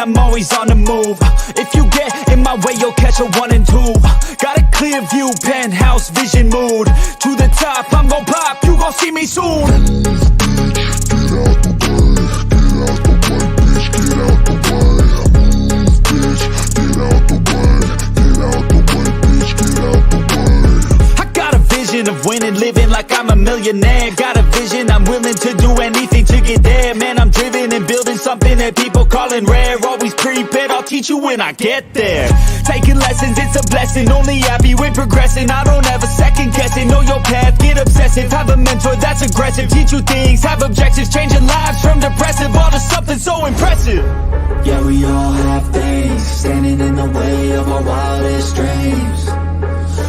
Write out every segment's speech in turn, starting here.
I'm always on the move. If you get in my way, you'll catch a 1 and 2. Got a clear view, penthouse vision mood. To the top, I'm gon' pop, you gon' see me soon. Of winning, living like I'm a millionaire. Got a vision, I'm willing to do anything to get there. Man, I'm driven and building something that people calling rare. Always prepared, I'll teach you when I get there. Taking lessons, it's a blessing. Only happy with progressing. I don't ever second guessing. Know your path, get obsessive. Have a mentor that's aggressive. Teach you things, have objectives. Changing lives from depressive all to something so impressive. Yeah, we all have things standing in the way of our wildest dreams.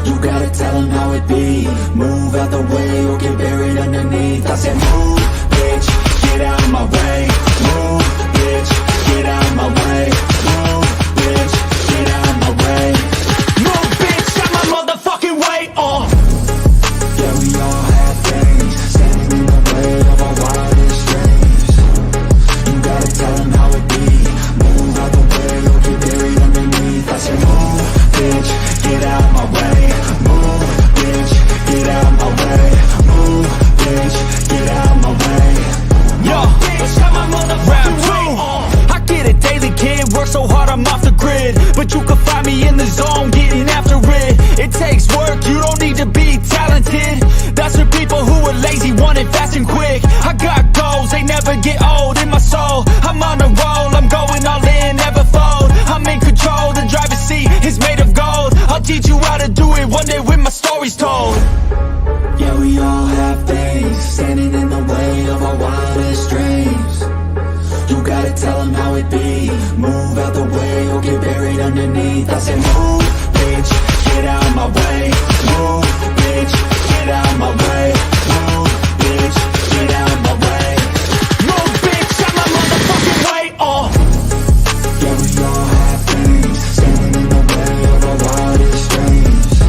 You gotta tell them how it be. Move out the way or get buried underneath. I said move, bitch, get out of my way. Move, bitch, get out of my way. Move, bitch, get out of my way. Move, bitch, out my motherfucking way. Yeah, we all have things standing in the way of our wildest dreams. You gotta tell them how it be. Move out the way or get buried underneath. I said move, bitch, get out of my way. Get out my way, move, bitch, get out my way. Yo, let's have my motherfucking way. I get it daily, kid, work so hard I'm off the grid. But you can find me in the zone, getting after it. It takes work, you don't need to be talented. That's for people who are lazy, want it fast and quick. I got goals, they never get old in my soul. I'm on a roll, I'm going all in, never fold. I'm in control, the driver's seat is made of gold. I'll teach you how to do it one day when my story's told. Yeah, we all have things standing in the way of our wildest dreams. You gotta tell them how it be. Move out the way or get buried underneath. I said move, bitch, get out my way. Move, bitch, get out my way. Move, bitch, get out my way. Move, bitch, out my motherfucking way. Yeah, we all have things standing in the way of our wildest dreams.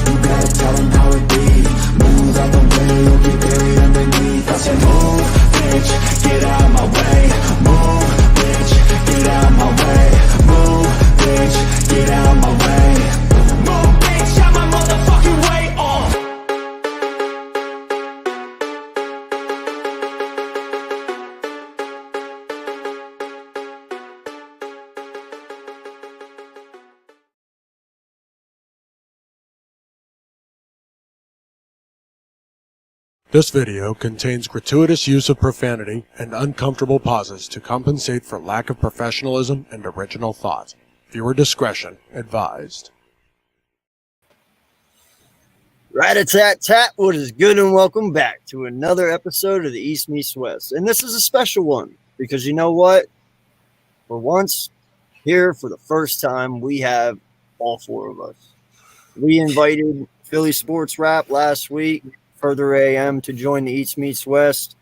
You gotta tell them how it be. Move out the way or get buried underneath. I said move, bitch, get out my way. Move, bitch, get out my way. Move, bitch, get out my way. Move, bitch, out my motherfucking way. This video contains gratuitous use of profanity and uncomfortable pauses to compensate for lack of professionalism and original thought. Viewer discretion advised. Rat-a-tat-tat, what is good, and welcome back to another episode of the East Meets West. And this is a special one, because you know what? For once, here for the first time, we have all four of us. We invited Philly Sports Rap last week, Further AM, to join the East Meets West.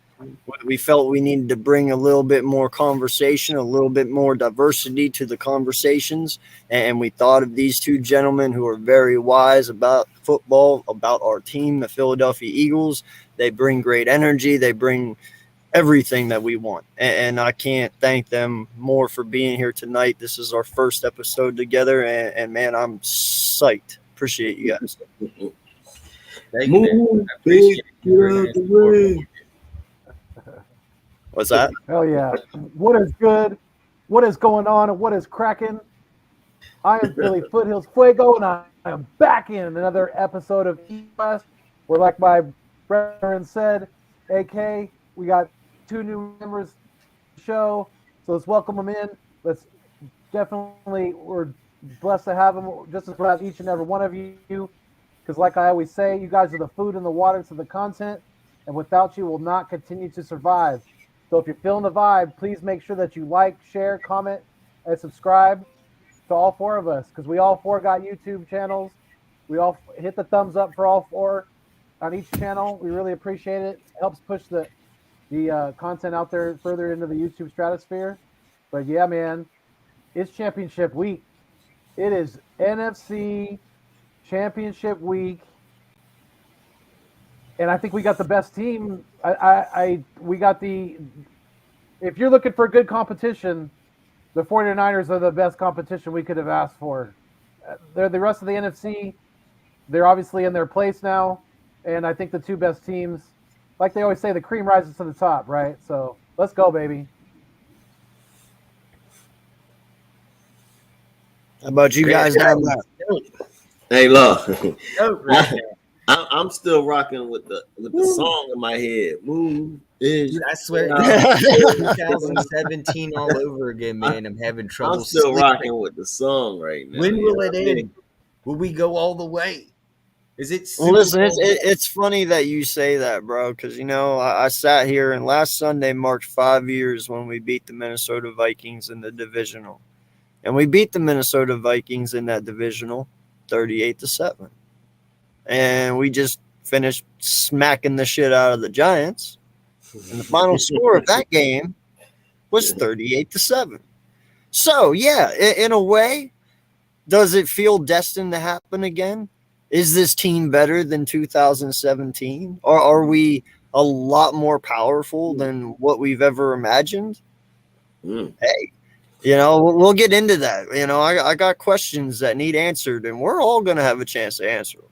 We felt we needed to bring a little bit more conversation, a little bit more diversity to the conversations, and we thought of these two gentlemen who are very wise about football, about our team, the Philadelphia Eagles. They bring great energy. They bring everything that we want, and I can't thank them more for being here tonight. This is our first episode together, and man, I'm psyched. Appreciate you guys. Thank you, man. I appreciate you. What's that? Hell yeah. What is good? What is going on? And what is cracking? I am Philly Foothills Fuego, and I am back in another episode of East West, where, like my brethren said, AK, we got two new members to the show, so let's welcome them in. Let's definitely, we're blessed to have them, just as proud of each and every one of you, because like I always say, you guys are the food and the water to the content, and without you, we'll not continue to survive. So if you're feeling the vibe, please make sure that you like, share, comment, and subscribe to all four of us, because we all four got YouTube channels. We all hit the thumbs up for all four on each channel. We really appreciate it. It helps push the content out there further into the YouTube stratosphere. But yeah, man, it's championship week. It is NFC championship week. And I think we got the best team. We got the. If you're looking for good competition, the 49ers are the best competition we could have asked for. They're the rest of the NFC. They're obviously in their place now, and I think the two best teams, like they always say, the cream rises to the top, right? So let's go, baby. How about you guys down there? Hey, look, Oh, right there. I'm still rocking with the song in my head. Move is. Dude, I swear, 2017 all over again, man. I'm having trouble. I'm still sleeping. rocking with the song right now. When will You it know what I mean? end? Will we go all the way? Is it? Well, listen, Super Bowl? it's funny that you say that, bro, because, I sat here and last Sunday marked 5 years when we beat the Minnesota Vikings in the divisional. And we beat the Minnesota Vikings in that divisional 38-7. And we just finished smacking the shit out of the Giants. And the final score of that game was 38-7. So, yeah, in a way, does it feel destined to happen again? Is this team better than 2017? Or are we a lot more powerful than what we've ever imagined? Hey, we'll get into that. I got questions that need answered, and we're all going to have a chance to answer them,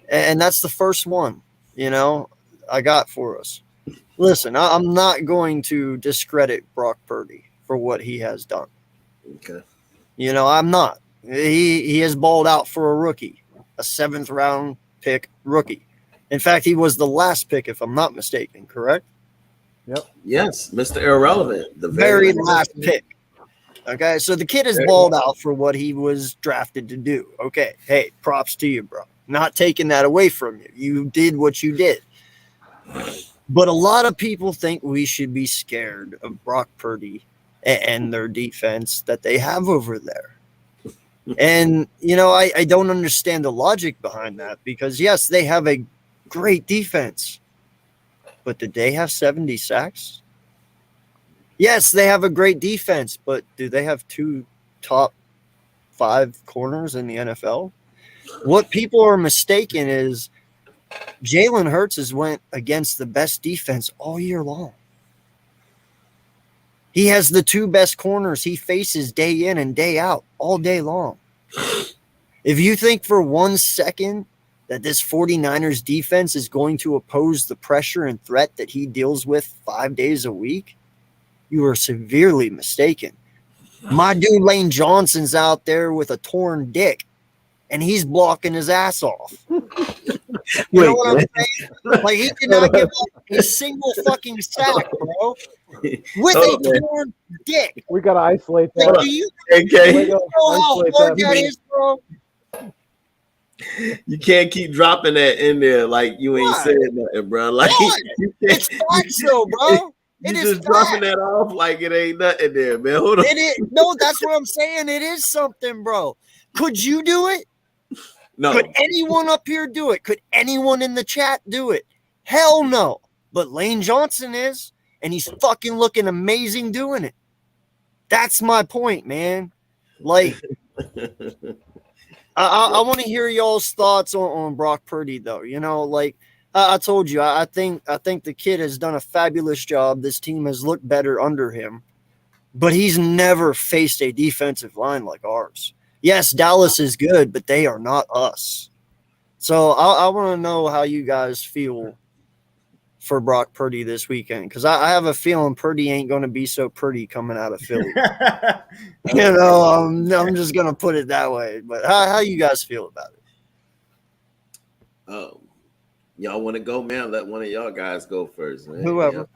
and that's the first one, I got for us. Listen, I'm not going to discredit Brock Purdy for what he has done. Okay. I'm not. He has balled out for a rookie, a 7th round pick rookie. In fact, he was the last pick, if I'm not mistaken, correct? Yep. Yes, Mr. Irrelevant. The Very last pick. Okay, so the kid has balled out for what he was drafted to do. Okay, hey, props to you, bro. Not taking that away from you. You did what you did. But a lot of people think we should be scared of Brock Purdy and their defense that they have over there. And, I don't understand the logic behind that because, yes, they have a great defense. But did they have 70 sacks? Yes, they have a great defense, but do they have 2 top 5 corners in the NFL? What people are mistaken is Jalen Hurts has went against the best defense all year long. He has the 2 best corners he faces day in and day out, all day long. If you think for 1 second that this 49ers defense is going to oppose the pressure and threat that he deals with 5 days a week, you are severely mistaken. My dude Lane Johnson's out there with a torn dick, and he's blocking his ass off. You know what I'm saying? Like, he cannot give up a single fucking sack, bro, with a torn dick. We got to isolate that. Like, do you Okay. know how hard that is, bro? You can't keep dropping that in there like you ain't Why? said nothing, bro. Like It's facts, though, bro. You It is just dropping facts. that off like it ain't nothing there, man. Hold on. It is. No, that's what I'm saying. It is something, bro. Could you do it? No. Could anyone up here do it? Could anyone in the chat do it? Hell no. But Lane Johnson is, and he's fucking looking amazing doing it. That's my point, man. Like, I want to hear y'all's thoughts on Brock Purdy, though. I told you, I think the kid has done a fabulous job. This team has looked better under him, but he's never faced a defensive line like ours. Yes, Dallas is good, but they are not us. So I want to know how you guys feel for Brock Purdy this weekend, because I have a feeling Purdy ain't going to be so pretty coming out of Philly. I'm just going to put it that way. But how you guys feel about it? Y'all want to go, man? Let one of y'all guys go first, man. Whoever.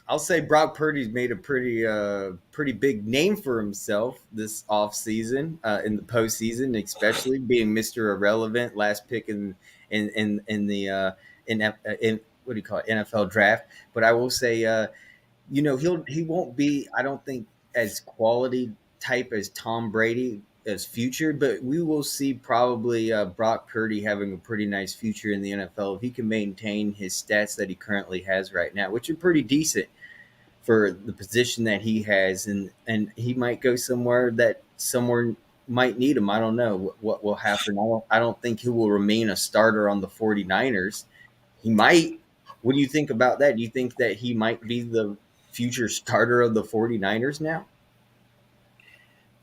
I'll say Brock Purdy's made a pretty big name for himself this offseason, in the postseason, especially being Mr. Irrelevant, last pick in the what do you call it, NFL draft. But I will say, he won't be, I don't think, as quality type as Tom Brady as future, but we will see probably Brock Purdy having a pretty nice future in the NFL if he can maintain his stats that he currently has right now, which are pretty decent for the position that he has, and he might go somewhere might need him. I don't know what will happen. I don't think he will remain a starter on the 49ers. He might. What do you think about that? Do you think that he might be the future starter of the 49ers now?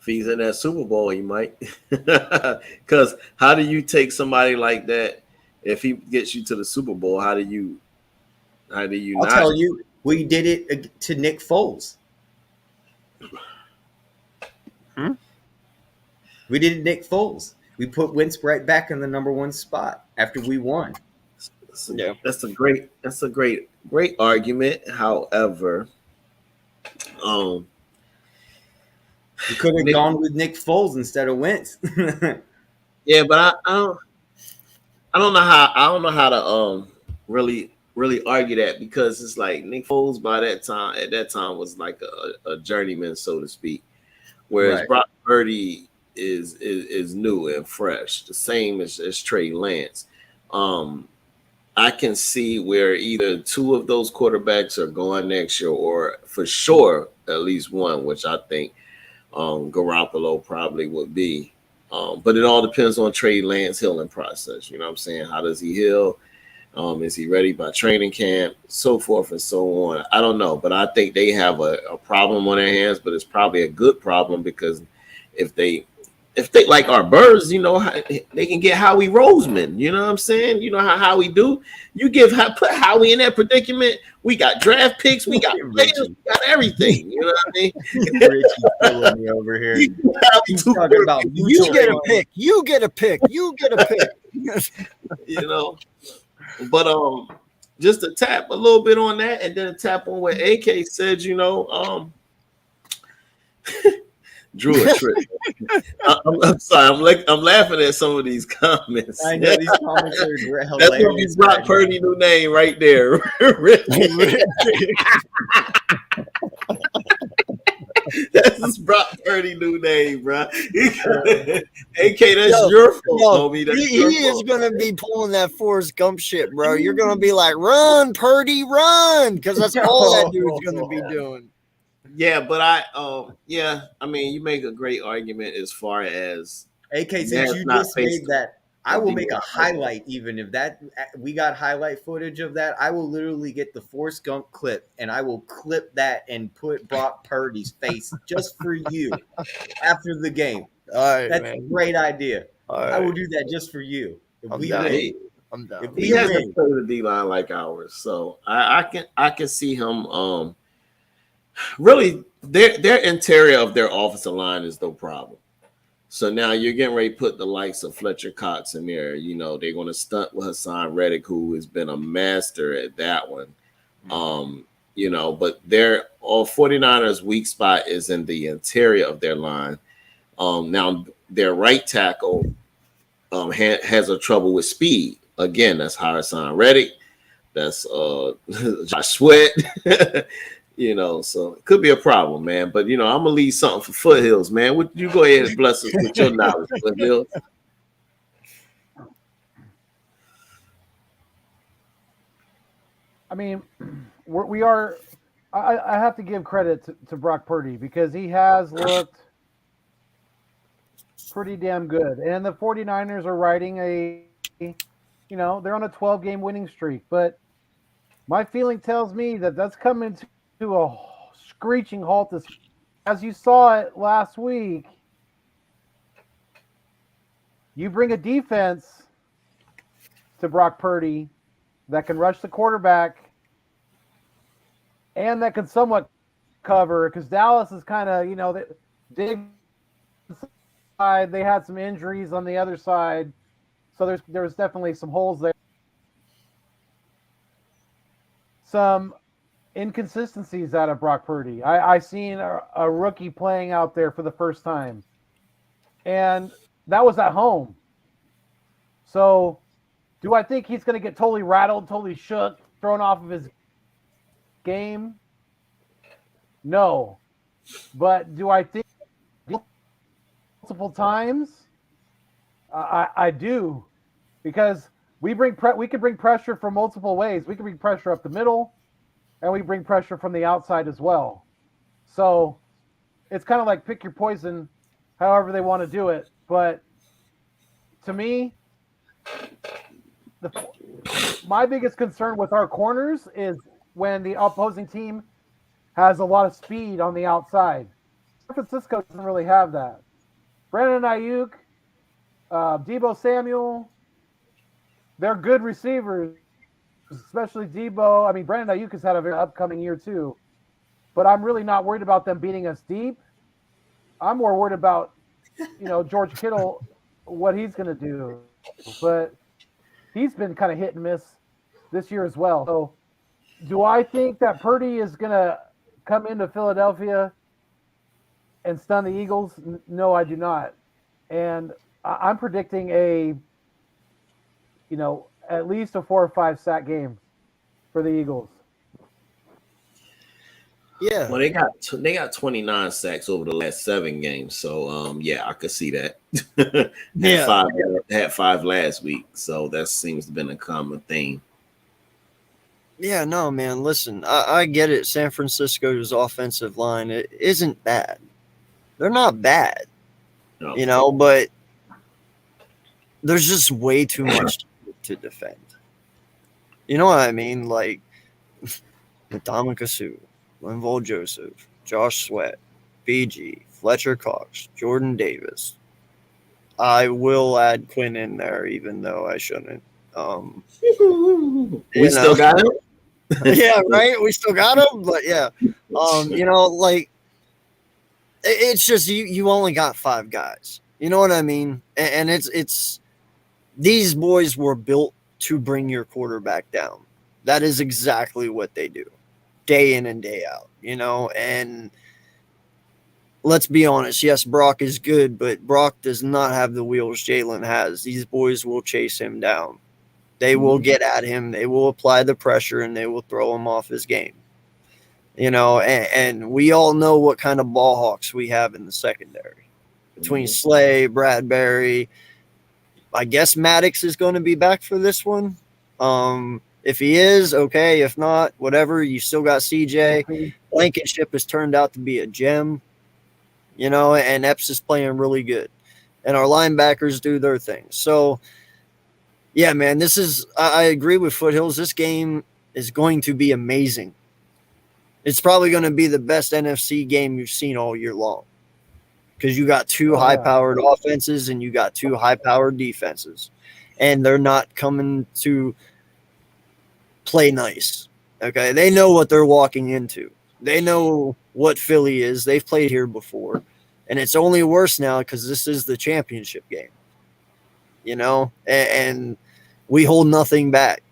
If he's in that Super Bowl, he might. Because how do you take somebody like that if he gets you to the Super Bowl? How do you I'll not? tell you, we did it to Nick Foles. We did it Nick Foles. We put Wentz right back in the number one spot after we won. Yeah. That's a great argument. However, We could have Nick, gone with Nick Foles instead of Wentz. yeah, but I don't know how to really argue that, because it's like Nick Foles at that time was like a journeyman, so to speak, whereas Right. Brock Purdy is new and fresh, the same as Trey Lance. I can see where either two of those quarterbacks are going next year, or for sure at least one, which I think Garoppolo probably would be. But it all depends on Trey Lance healing process. You know what I'm saying? How does he heal? Is he ready by training camp? So forth and so on. I don't know, but I think they have a problem on their hands, but it's probably a good problem, because if they like our birds, you know, they can get Howie Roseman. You know what I'm saying? You know how Howie do. You put Howie in that predicament. We got draft picks. We got players. We got everything. You know what I mean? Richie's killing me over here. He's talking about You get a pick. You get a pick. You get a pick. You know. But just to tap a little bit on that, and then tap on what AK said. You know, Drew a trick. I'm sorry. I'm laughing at some of these comments. I know these comments are hilarious. That's gonna be Brock Purdy new name right there. That's Brock Purdy new name, bro. AK, that's your fault, homie. That's He is gonna be pulling that Forrest Gump shit, bro. You're gonna be like, "Run, Purdy, run," because that's all that dude's gonna be doing. Yeah, but I mean, you make a great argument as far as AK, since you just made that, I will make a highlight. Even if that we got highlight footage of that, I will literally get the Forrest Gump clip and I will clip that and put Brock Purdy's face just for you after the game. All right, That's man. a great idea. All right. I will do that just for you. If I'm we down. win. I'm down. If he hasn't played the D line like ours, so I can see him. Really, their interior of their offensive line is no problem. So now you're getting ready to put the likes of Fletcher Cox in there. You know, they're going to stunt with Hassan Reddick, who has been a master at that one. You know, but their 49ers' weak spot is in the interior of their line. Now, their right tackle has a trouble with speed. Again, that's Hassan Reddick. That's Josh Sweat. You know, so it could be a problem, man. But, you know, I'm going to leave something for Foothills, man. Would you go ahead and bless us with your knowledge, Foothills? I mean, we are. I have to give credit to Brock Purdy because he has looked pretty damn good. And the 49ers are riding they're on a 12-game winning streak. But my feeling tells me that that's coming to a screeching halt. As you saw it last week, you bring a defense to Brock Purdy that can rush the quarterback and that can somewhat cover, because Dallas is kind of, they had some injuries on the other side, so there's definitely some holes there. Some inconsistencies out of Brock Purdy. I seen a rookie playing out there for the first time, and that was at home. So do I think he's going to get totally rattled, totally shook, thrown off of his game? No. But do I think multiple times? I do, because we could bring pressure from multiple ways. We can bring pressure up the middle, and we bring pressure from the outside as well. So it's kind of like pick your poison however they want to do it. But to me, my biggest concern with our corners is when the opposing team has a lot of speed on the outside. Francisco doesn't really have that. Brandon Ayuk, Debo Samuel, they're good receivers, especially Debo. I mean, Brandon Ayuk has had a very upcoming year too, but I'm really not worried about them beating us deep. I'm more worried about, George Kittle, what he's going to do. But he's been kind of hit and miss this year as well. So do I think that Purdy is going to come into Philadelphia and stun the Eagles? No, I do not. And I'm predicting at least a 4 or 5 sack game for the Eagles. Yeah. Well, they got 29 sacks over the last 7 games, so yeah, I could see that. Had 5 last week, so that seems to have been a common theme. Yeah, no, man. Listen, I get it. San Francisco's offensive line, it isn't bad. They're not bad, No. but there's just way too much to defend. You know what I mean? Like Ndamukong Suh, Linval Joseph, Josh Sweat, BG, Fletcher Cox, Jordan Davis. I will add Quinn in there, even though I shouldn't. We still got him. Yeah, right. We still got him, but yeah, like it's just you only got 5 guys. You know what I mean? And it's these boys were built to bring your quarterback down. That is exactly what they do, day in and day out. And let's be honest. Yes, Brock is good, but Brock does not have the wheels Jalen has. These boys will chase him down. They will get at him. They will apply the pressure, and they will throw him off his game. And we all know what kind of ball hawks we have in the secondary. Between Slay, Bradbury, I guess Maddox is going to be back for this one. If he is, okay. If not, whatever. You still got CJ. Blankenship has turned out to be a gem, and Epps is playing really good. And our linebackers do their thing. So, yeah, man, I agree with Foothills. This game is going to be amazing. It's probably going to be the best NFC game you've seen all year long because you got 2 high-powered offenses and you got 2 high-powered defenses, and they're not coming to play nice, okay? They know what they're walking into. They know what Philly is. They've played here before, and it's only worse now because this is the championship game. And we hold nothing back.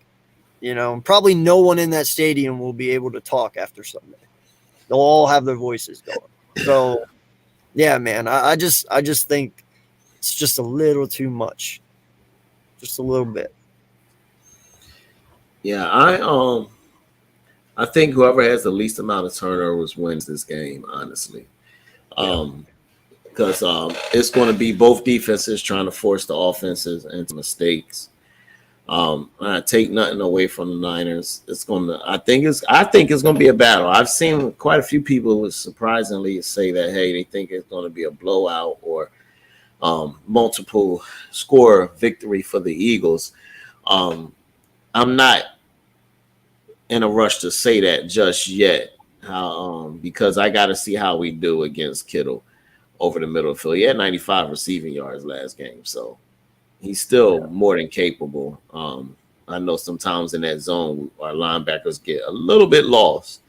Probably no one in that stadium will be able to talk after Sunday. They'll all have their voices going. So, yeah, man, I just think it's just a little too much, just a little bit. Yeah, I think whoever has the least amount of turnovers wins this game. Honestly, because it's going to be both defenses trying to force the offenses into mistakes. I take nothing away from the Niners. I think it's going to be a battle. I've seen quite a few people surprisingly say that, hey, they think it's going to be a blowout or multiple score victory for the Eagles. I'm not in a rush to say that just yet, because I got to see how we do against Kittle over the middle of the field. He had 95 receiving yards last game, so he's still more than capable. I know sometimes in that zone, our linebackers get a little bit lost,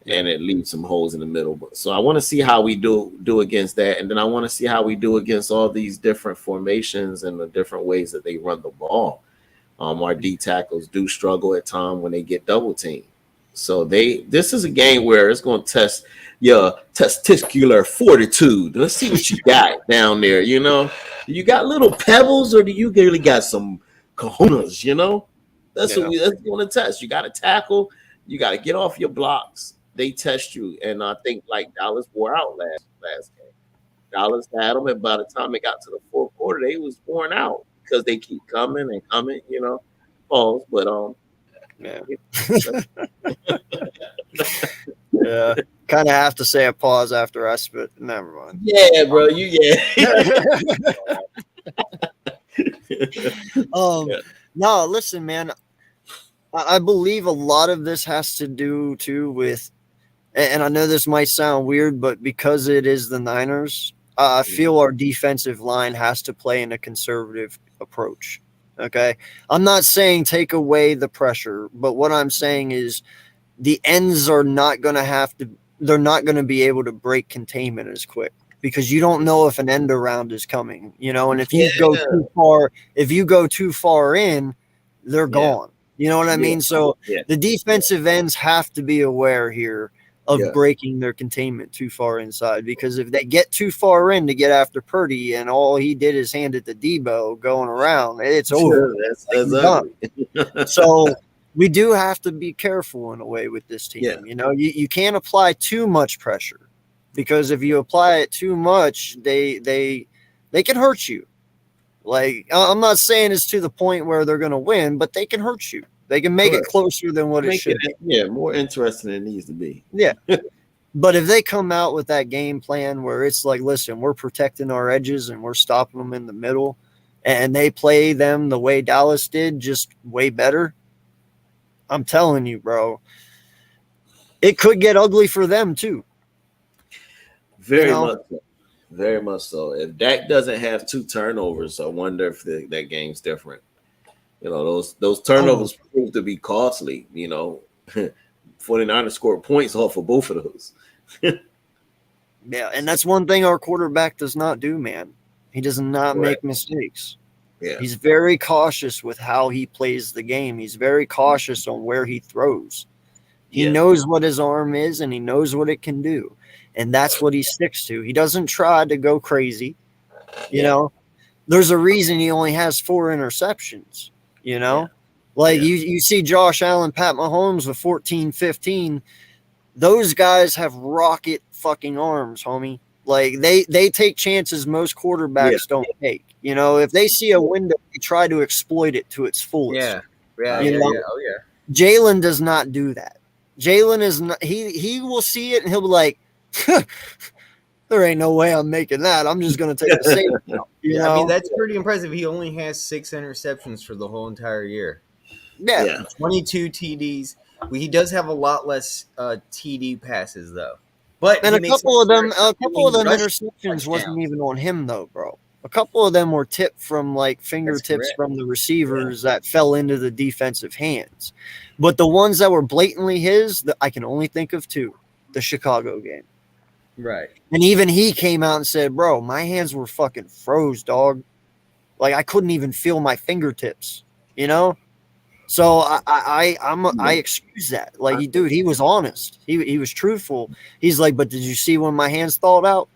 and it leaves some holes in the middle. So I want to see how we do against that, and then I want to see how we do against all these different formations and the different ways that they run the ball. Our D tackles do struggle at times when they get double teamed. So this is a game where it's going to test your testicular fortitude. Let's see what you got down there. Do you got little pebbles or do you really got some cojones? That's what that's going to test. You got to tackle. You got to get off your blocks. They test you, and I think like Dallas wore out last game. Dallas had them, and by the time it got to the fourth quarter, they was worn out because they keep coming and coming. Pause, but yeah, kind of have to say a pause after I spit. Never mind. Yeah, bro, No, listen, man. I believe a lot of this has to do too with and I know this might sound weird, but because it is the Niners, I feel our defensive line has to play in a conservative approach. Okay. I'm not saying take away the pressure, but what I'm saying is the ends are not going to have to, they're not going to be able to break containment as quick because you don't know if an end around is coming, and if you go Yeah. too far in, they're gone. You know what I mean? So Yeah. the defensive ends have to be aware here of Yeah. breaking their containment too far inside because if they get too far in to get after Purdy and all he did is hand it to Debo going around, it's over. That's He's ugly. so we do have to be careful in a way with this team. Yeah. You can't apply too much pressure because if you apply it too much, they can hurt you. Like I'm not saying it's to the point where they're going to win, but they can hurt you. They can make it closer than what it should be. Yeah, more interesting than it needs to be. Yeah. But if they come out with that game plan where it's like, listen, we're protecting our edges and we're stopping them in the middle, and they play them the way Dallas did, just way better, I'm telling you, bro, it could get ugly for them too. Very much so. Very much so. If Dak doesn't have 2 turnovers, I wonder if that game's different. Those turnovers prove to be costly. 49ers scored points off of both of those. Yeah, and that's one thing our quarterback does not do, man. He does not make mistakes. Yeah. He's very cautious with how he plays the game. He's very cautious on where he throws. He knows what his arm is and he knows what it can do. And that's what he sticks to. He doesn't try to go crazy. There's a reason he only has 4 interceptions, you see Josh Allen, Pat Mahomes with 14, 15. Those guys have rocket fucking arms, homie. Like they take chances most quarterbacks don't take. If they see a window, they try to exploit it to its fullest. Jalen does not do that. Jalen is not. He will see it and he'll be like, "There ain't no way I'm making that. I'm just gonna take the safety." I mean, that's pretty impressive. He only has 6 interceptions for the whole entire year. Yeah. 22 TDs. He does have a lot less TD passes though. But and a couple of them interceptions wasn't even on him though, bro. A couple of them were tipped from like fingertips from the receivers that fell into the defensive hands. But the ones that were blatantly his, I can only think of 2. The Chicago game. Right. And even he came out and said, bro, my hands were fucking froze, dog. Like I couldn't even feel my fingertips, So I excuse that. Like, dude, he was honest. He was truthful. He's like, but did you see when my hands thawed out?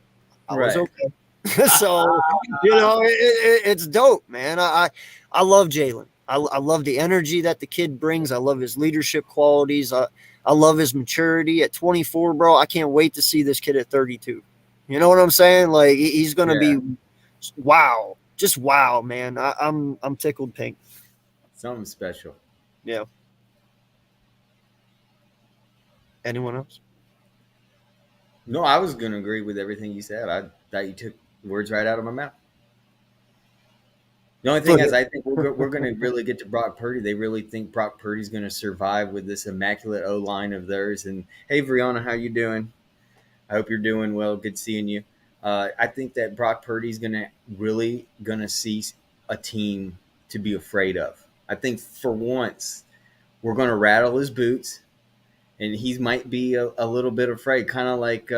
I was okay. So, it's dope, man. I love Jalen. I love the energy that the kid brings. I love his leadership qualities. I love his maturity at 24, bro. I can't wait to see this kid at 32. You know what I'm saying? Like he's going to be wow. Just wow, man. I'm tickled pink. Something special. Yeah. Anyone else? No, I was going to agree with everything you said. I thought you took words right out of my mouth. The only thing is, I think we're going to really get to Brock Purdy. They really think Brock Purdy's going to survive with this immaculate O-line of theirs. And hey, Brianna, how you doing? I hope you're doing well. Good seeing you. I think that Brock Purdy's really going to see a team to be afraid of. I think for once we're going to rattle his boots, and he might be a little bit afraid, kind of like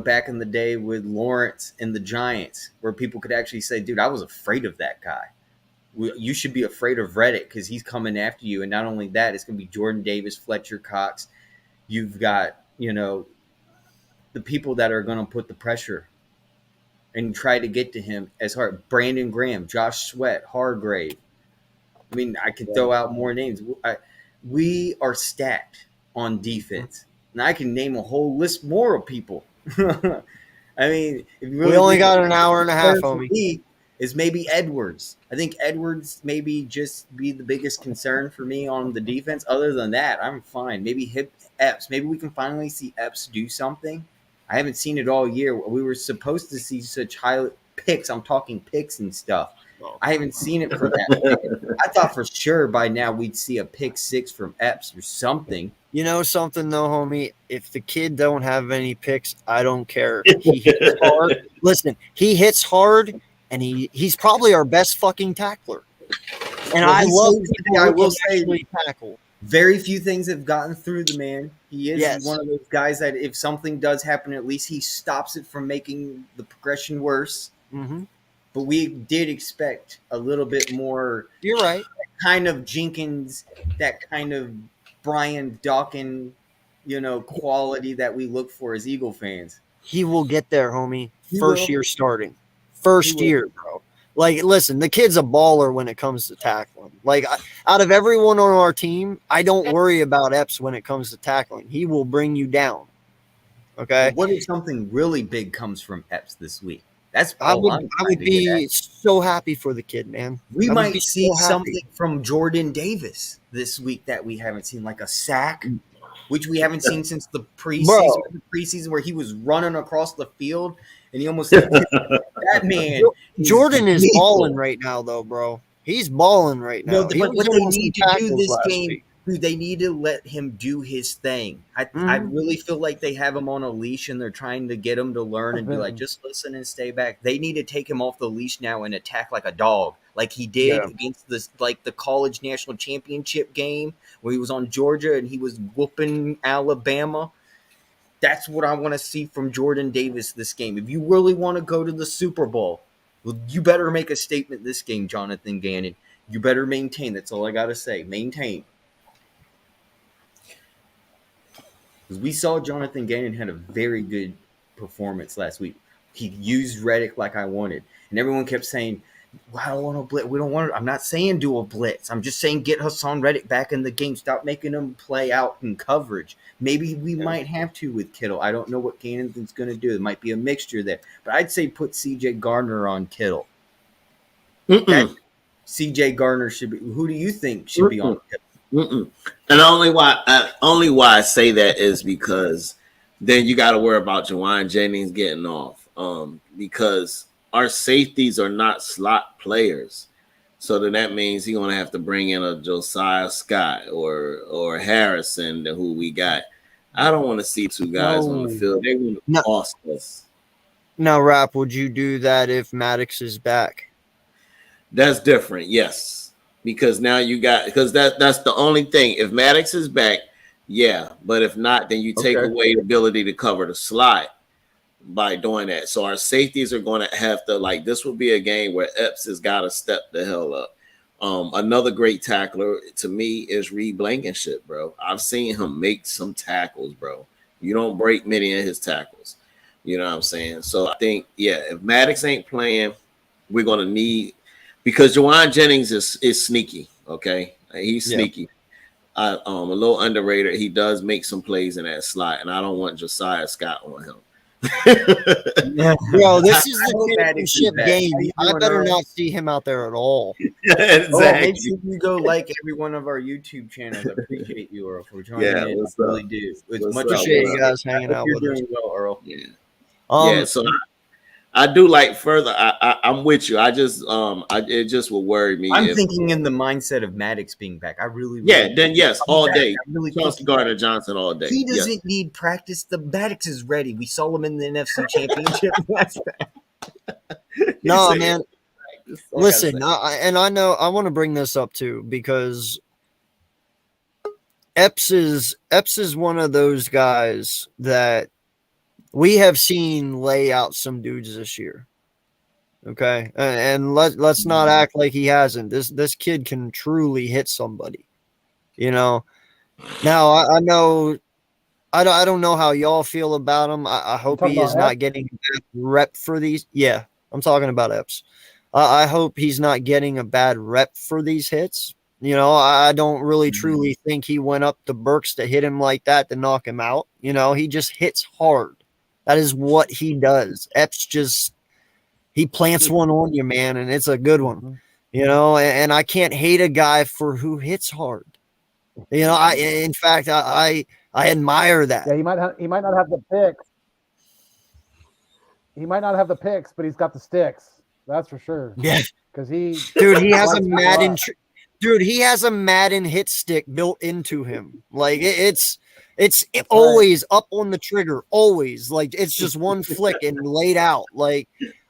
back in the day with Lawrence and the Giants, where people could actually say, dude, I was afraid of that guy. You should be afraid of Reddick because he's coming after you. And not only that, it's going to be Jordan Davis, Fletcher Cox. You've got, the people that are going to put the pressure and try to get to him as hard. Brandon Graham, Josh Sweat, Hargrave. I mean, I could throw out more names. We are stacked on defense. And I can name a whole list more of people. I mean, we only got an hour and a half, homie. Is maybe Edwards. I think Edwards maybe just be the biggest concern for me on the defense. Other than that, I'm fine. Maybe Epps. Maybe we can finally see Epps do something. I haven't seen it all year. We were supposed to see such high picks. I'm talking picks and stuff. I haven't seen it for that. I thought for sure by now we'd see a pick six from Epps or something. You know something though, homie? If the kid don't have any picks, I don't care. He hits hard. Listen, he hits hard, and he's probably our best fucking tackler. And Well, I he's love so- people I who will can say- actually tackle. Very few things have gotten through the man. He is Yes. one of those guys that if something does happen, at least he stops it from making the progression worse. Mm-hmm. But we did expect a little bit more You're right. kind of Jenkins, that kind of Brian Dawkins, quality that we look for as Eagle fans. He will get there, homie. He First will. year starting. First He will. year, bro. Like, listen, the kid's a baller when it comes to tackling. Like, out of everyone on our team, I don't worry about Epps when it comes to tackling. He will bring you down. Okay? What if something really big comes from Epps this week? That's I all I'm would trying to get be at. so happy for the kid, man. We I would might be see so happy. something from Jordan Davis this week that we haven't seen, like a sack, which we haven't seen since the preseason where he was running across the field and he almost that man. Jordan is lethal. balling right now, though, bro. He's balling right now. No, He but was what they doing some need to do tackles this last game, week. dude, they need to let him do his thing. I really feel like they have him on a leash and they're trying to get him to learn and be like, just listen and stay back. They need to take him off the leash now and attack like a dog, like he did against the college national championship game where he was on Georgia and he was whooping Alabama. That's what I want to see from Jordan Davis this game. If you really want to go to the Super Bowl, well, you better make a statement this game, Jonathan Gannon. You better maintain. That's all I got to say. Maintain. Because we saw Jonathan Gannon had a very good performance last week. He used Reddick like I wanted. And everyone kept saying, well, I don't want to blitz. We don't want to. I'm not saying do a blitz. I'm just saying get Hassan Reddick back in the game. Stop making him play out in coverage. Maybe we might have to with Kittle. I don't know what Gannon's going to do. It might be a mixture there. But I'd say put C.J. Gardner on Kittle. C.J. Gardner should be. Who do you think should be on Kittle? And only why I say that is because then you got to worry about Juwan Jennings getting off. Because our safeties are not slot players. So then that means he's gonna have to bring in a Josiah Scott or Harrison, who we got. I don't want to see two guys on the field. They're gonna cost us. Now, Rap, would you do that if Maddox is back? That's different, yes. Because now you got that's the only thing. If Maddox is back, yeah. But if not, then you take away the ability to cover the slot by doing that. So our safeties are going to have to, like, this will be a game where Epps has got to step the hell up. Another great tackler to me is Reed Blankenship, bro. I've seen him make some tackles, bro. You don't break many of his tackles. You know what I'm saying? So I think, if Maddox ain't playing, we're going to need, because Juwan Jennings is sneaky, okay? He's sneaky. A little underrated. He does make some plays in that slot, and I don't want Josiah Scott on him. Bro, this is the championship game. I better Earl? not see him out there at all. Exactly. Make sure you go like every one of our YouTube channels. I appreciate you, Earl, for joining in. What's I really up? do. It's What's much up? Appreciate you appreciated. guys hanging out You're with us. doing well, Earl. Yeah. So I do like further. I'm with you. It just will worry me. I'm thinking in the mindset of Maddox being back. I really Then yes, all day. I really Chauncey Gardner Johnson all day. He doesn't need practice. The Maddox is ready. We saw him in the NFC Championship last time. No, man. Listen, I I know I want to bring this up too, because Epps is one of those guys that we have seen lay out some dudes this year. Okay, and let's not act like he hasn't. This kid can truly hit somebody. You know. Now I know. I don't know how y'all feel about him. I hope he is not getting a bad rep for these. Yeah, I'm talking about Epps. I hope he's not getting a bad rep for these hits. You know, I don't really truly think he went up to Burks to hit him like that to knock him out. You know, he just hits hard. That is what he does. Epps he plants one on you, man, and it's a good one. You know, and I can't hate a guy for who hits hard. You know, in fact, I admire that. Yeah, he might not have the picks. He might not have the picks, but he's got the sticks. That's for sure. Yeah. because he Dude, he has a likes people Madden. up. Dude, he has a Madden hit stick built into him. Like it's That's right. always up on the trigger. Always like it's just one flick and laid out. Like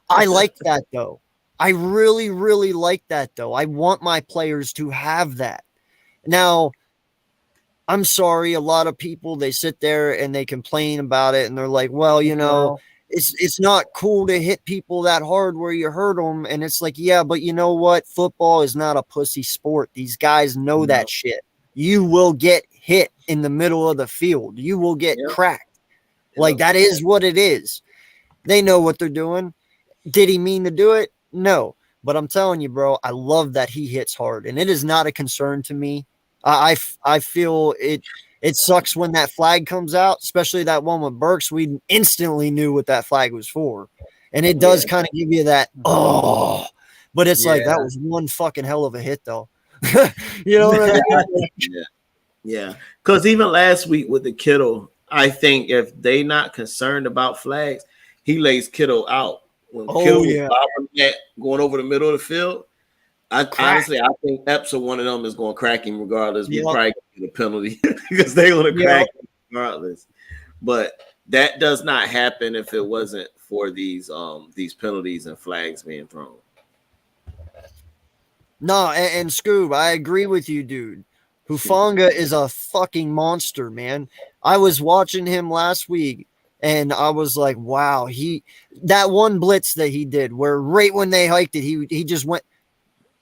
I like that though. I really, really like that though. I want my players to have that. Now, I'm sorry, a lot of people they sit there and they complain about it and they're like, well, you know, Well, it's not cool to hit people that hard where you hurt them. And it's like, yeah, but you know what? Football is not a pussy sport. These guys know that shit. You will get hit in the middle of the field. You will get cracked. Like that is what it is. They know what they're doing. Did he mean to do it? No. But I'm telling you, bro, I love that he hits hard. And it is not a concern to me. I feel it sucks when that flag comes out, especially that one with Burks. We instantly knew what that flag was for. And it does kind of give you that, oh, but it's like that was one fucking hell of a hit, though. You know what I mean? Yeah. Because even last week with the Kittle, I think if they not concerned about flags, he lays Kittle out. When Kittle was bobbing that going over the middle of the field, honestly, I think Epps or one of them is going to crack him regardless. We're probably going to get a penalty because they're going to crack him regardless. But that does not happen if it wasn't for these penalties and flags being thrown. No, and Scoob, I agree with you, dude. Hufanga is a fucking monster, man. I was watching him last week, and I was like, wow, that one blitz that he did, where right when they hiked it, he just went.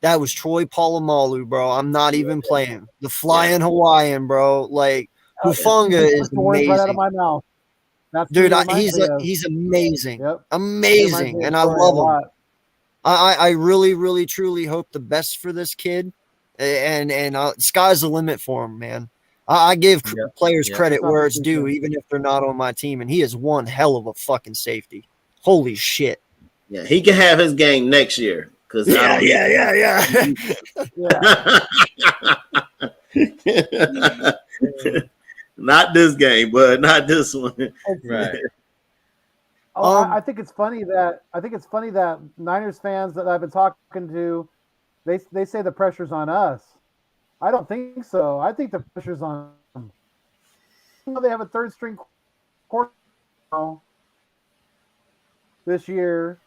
That was Troy Polamalu, bro. I'm not even playing. The flying Hawaiian, bro. Like Hufanga is the words right out of amazing. my mouth. That's Dude, he's amazing. Yep. Amazing. And I love him. I really, really, truly hope the best for this kid. And sky's the limit for him, man. I give players credit where it's due, even if they're not on my team. And he is one hell of a fucking safety. Holy shit. Yeah, he can have his game next year. Yeah. Not this game, but not this one. Right. I think it's funny that Niners fans that I've been talking to, they say the pressure's on us. I don't think so. I think the pressure's on them. They have a third string quarterback this year.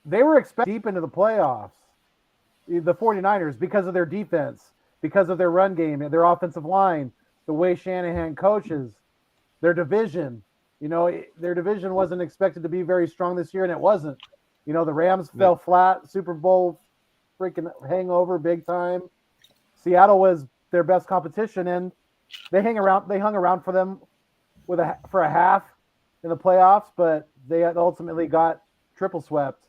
They were expected deep into the playoffs, the 49ers, because of their defense, because of their run game, their offensive line, the way Shanahan coaches, their division. You know, their division wasn't expected to be very strong this year, and it wasn't. You know, the Rams fell flat, Super Bowl freaking hangover big time. Seattle was their best competition, and they hung around for them for a half in the playoffs, but they ultimately got triple swept,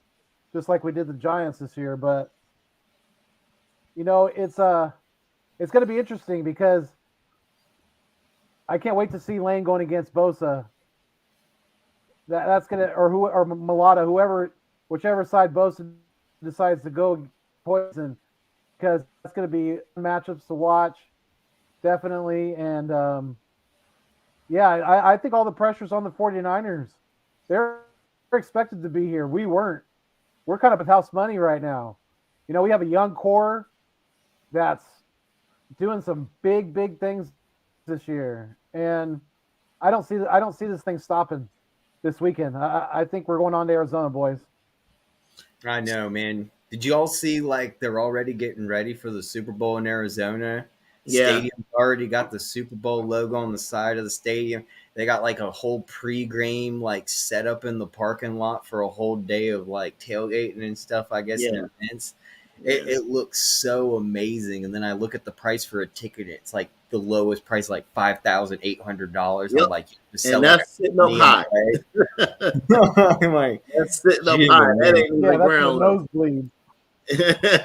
just like we did the Giants this year. But you know, it's going to be interesting because I can't wait to see Lane going against Bosa. That's gonna or Mulata, whichever side Bosa decides to go poison, because that's going to be matchups to watch, definitely. And I think all the pressure's on the 49ers. They're expected to be here. We weren't. We're kind of with house money right now. You know, we have a young core that's doing some big things this year, and I don't see this thing stopping this weekend. I think we're going on to Arizona, boys. I know, man. Did you all see, like, they're already getting ready for the Super Bowl in Arizona? Stadium's already got the Super Bowl logo on the side of the stadium. They got, like, a whole pre-game, like, set up in the parking lot for a whole day of, like, tailgating and stuff, I guess, and events. It looks so amazing. And then I look at the price for a ticket. It's, like, the lowest price, like $5,800. Yep. I'm like, and that's sitting up high. I'm like, that's sitting up high. That ain't the ground. Nosebleed.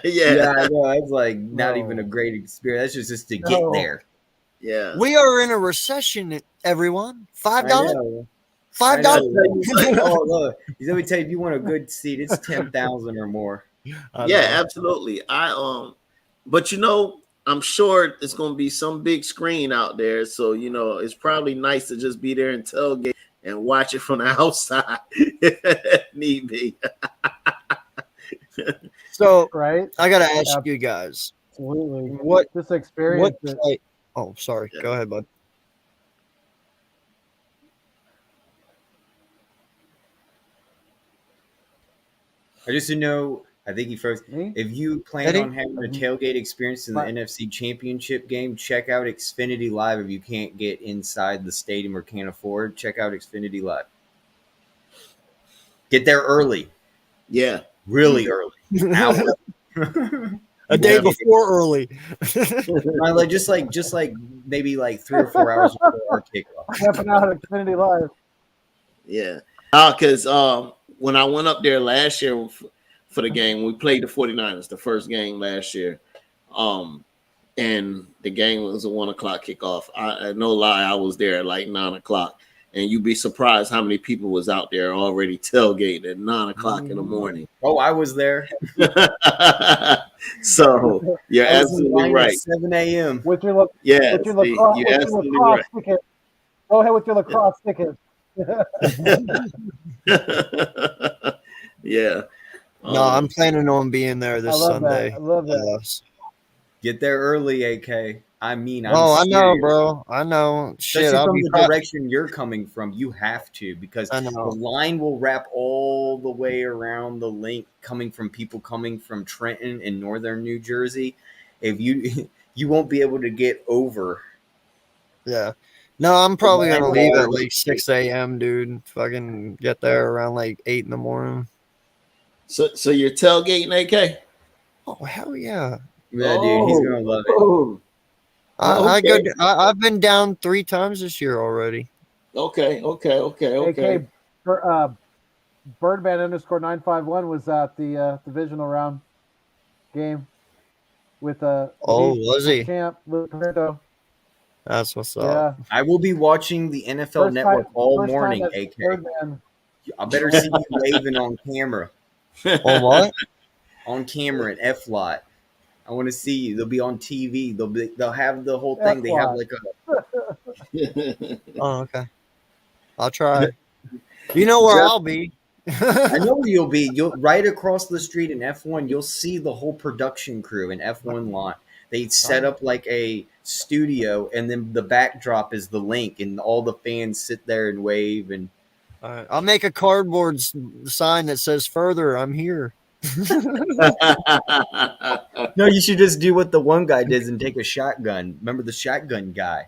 Yeah, I know. It's like not even a great experience. That's just to get there. Yeah, we are in a recession, everyone. $5. $5. Oh, look. Let me tell you, if you want a good seat, it's 10,000 or more. Yeah, absolutely. But you know, I'm sure it's going to be some big screen out there, so you know it's probably nice to just be there and tailgate and watch it from the outside if need be. So right? I gotta ask you guys, Absolutely. what This experience. play? Oh, sorry. Yeah. Go ahead, bud. I just to know. I think he first. Me? If you plan Eddie? on having a tailgate experience in the Right. NFC Championship game, check out Xfinity Live. If you can't get inside the stadium or can't afford, check out Xfinity Live. Get there early, Yeah. really early. Hour. A day Yeah. before early. just like maybe like 3 or 4 hours before our kickoff. Camping out at Xfinity Live. Yeah. Because when I went up there last year for the game, we played the 49ers, the first game last year. And the game was a 1 o'clock kickoff. No lie, I was there at like 9 o'clock. And you'd be surprised how many people was out there already tailgating at 9 o'clock in the morning. Oh, I was there. So you're I was in absolutely line right. at 7 a.m. With your Yeah, with your lacrosse, you're with your absolutely lacrosse right. ticket. Go ahead with your lacrosse ticket. Yeah. No, I'm planning on being there this I love Sunday. that. I love that. Get there early, AK. I mean, I'm Oh, I know, serious. bro. I know. Shit, Especially I'll from be the proud. direction you're coming from, you have to because I the know. line will wrap all the way around the link coming from people coming from Trenton and northern New Jersey. If you you won't be able to get over. Yeah. No, I'm probably line gonna will leave at always like 6 a.m., dude. Fucking get there around like 8 in the morning. So you're tailgating, AK? Oh hell yeah! Yeah, dude, he's gonna love it. Oh, I go. okay. I've been down 3 times this year already. Okay. AK Birdman _951 was at the divisional round game with Oh, was he? champ Luke Pinto. That's what's up. Yeah. I will be watching the NFL Network all morning, as AK. Birdman. I better see you waving on camera. Oh what? On camera at F lot. I want to see you. They'll be on TV. They'll have the whole thing. They have like a Oh okay. I'll try. You know where I'll be. I know where you'll be. You'll right across the street in F1. You'll see the whole production crew in F1 lot. They set up like a studio, and then the backdrop is the link, and all the fans sit there and wave. And All right. I'll make a cardboard sign that says "Further, I'm here." no, you should just do what the one guy did and take a shotgun. Remember the shotgun guy?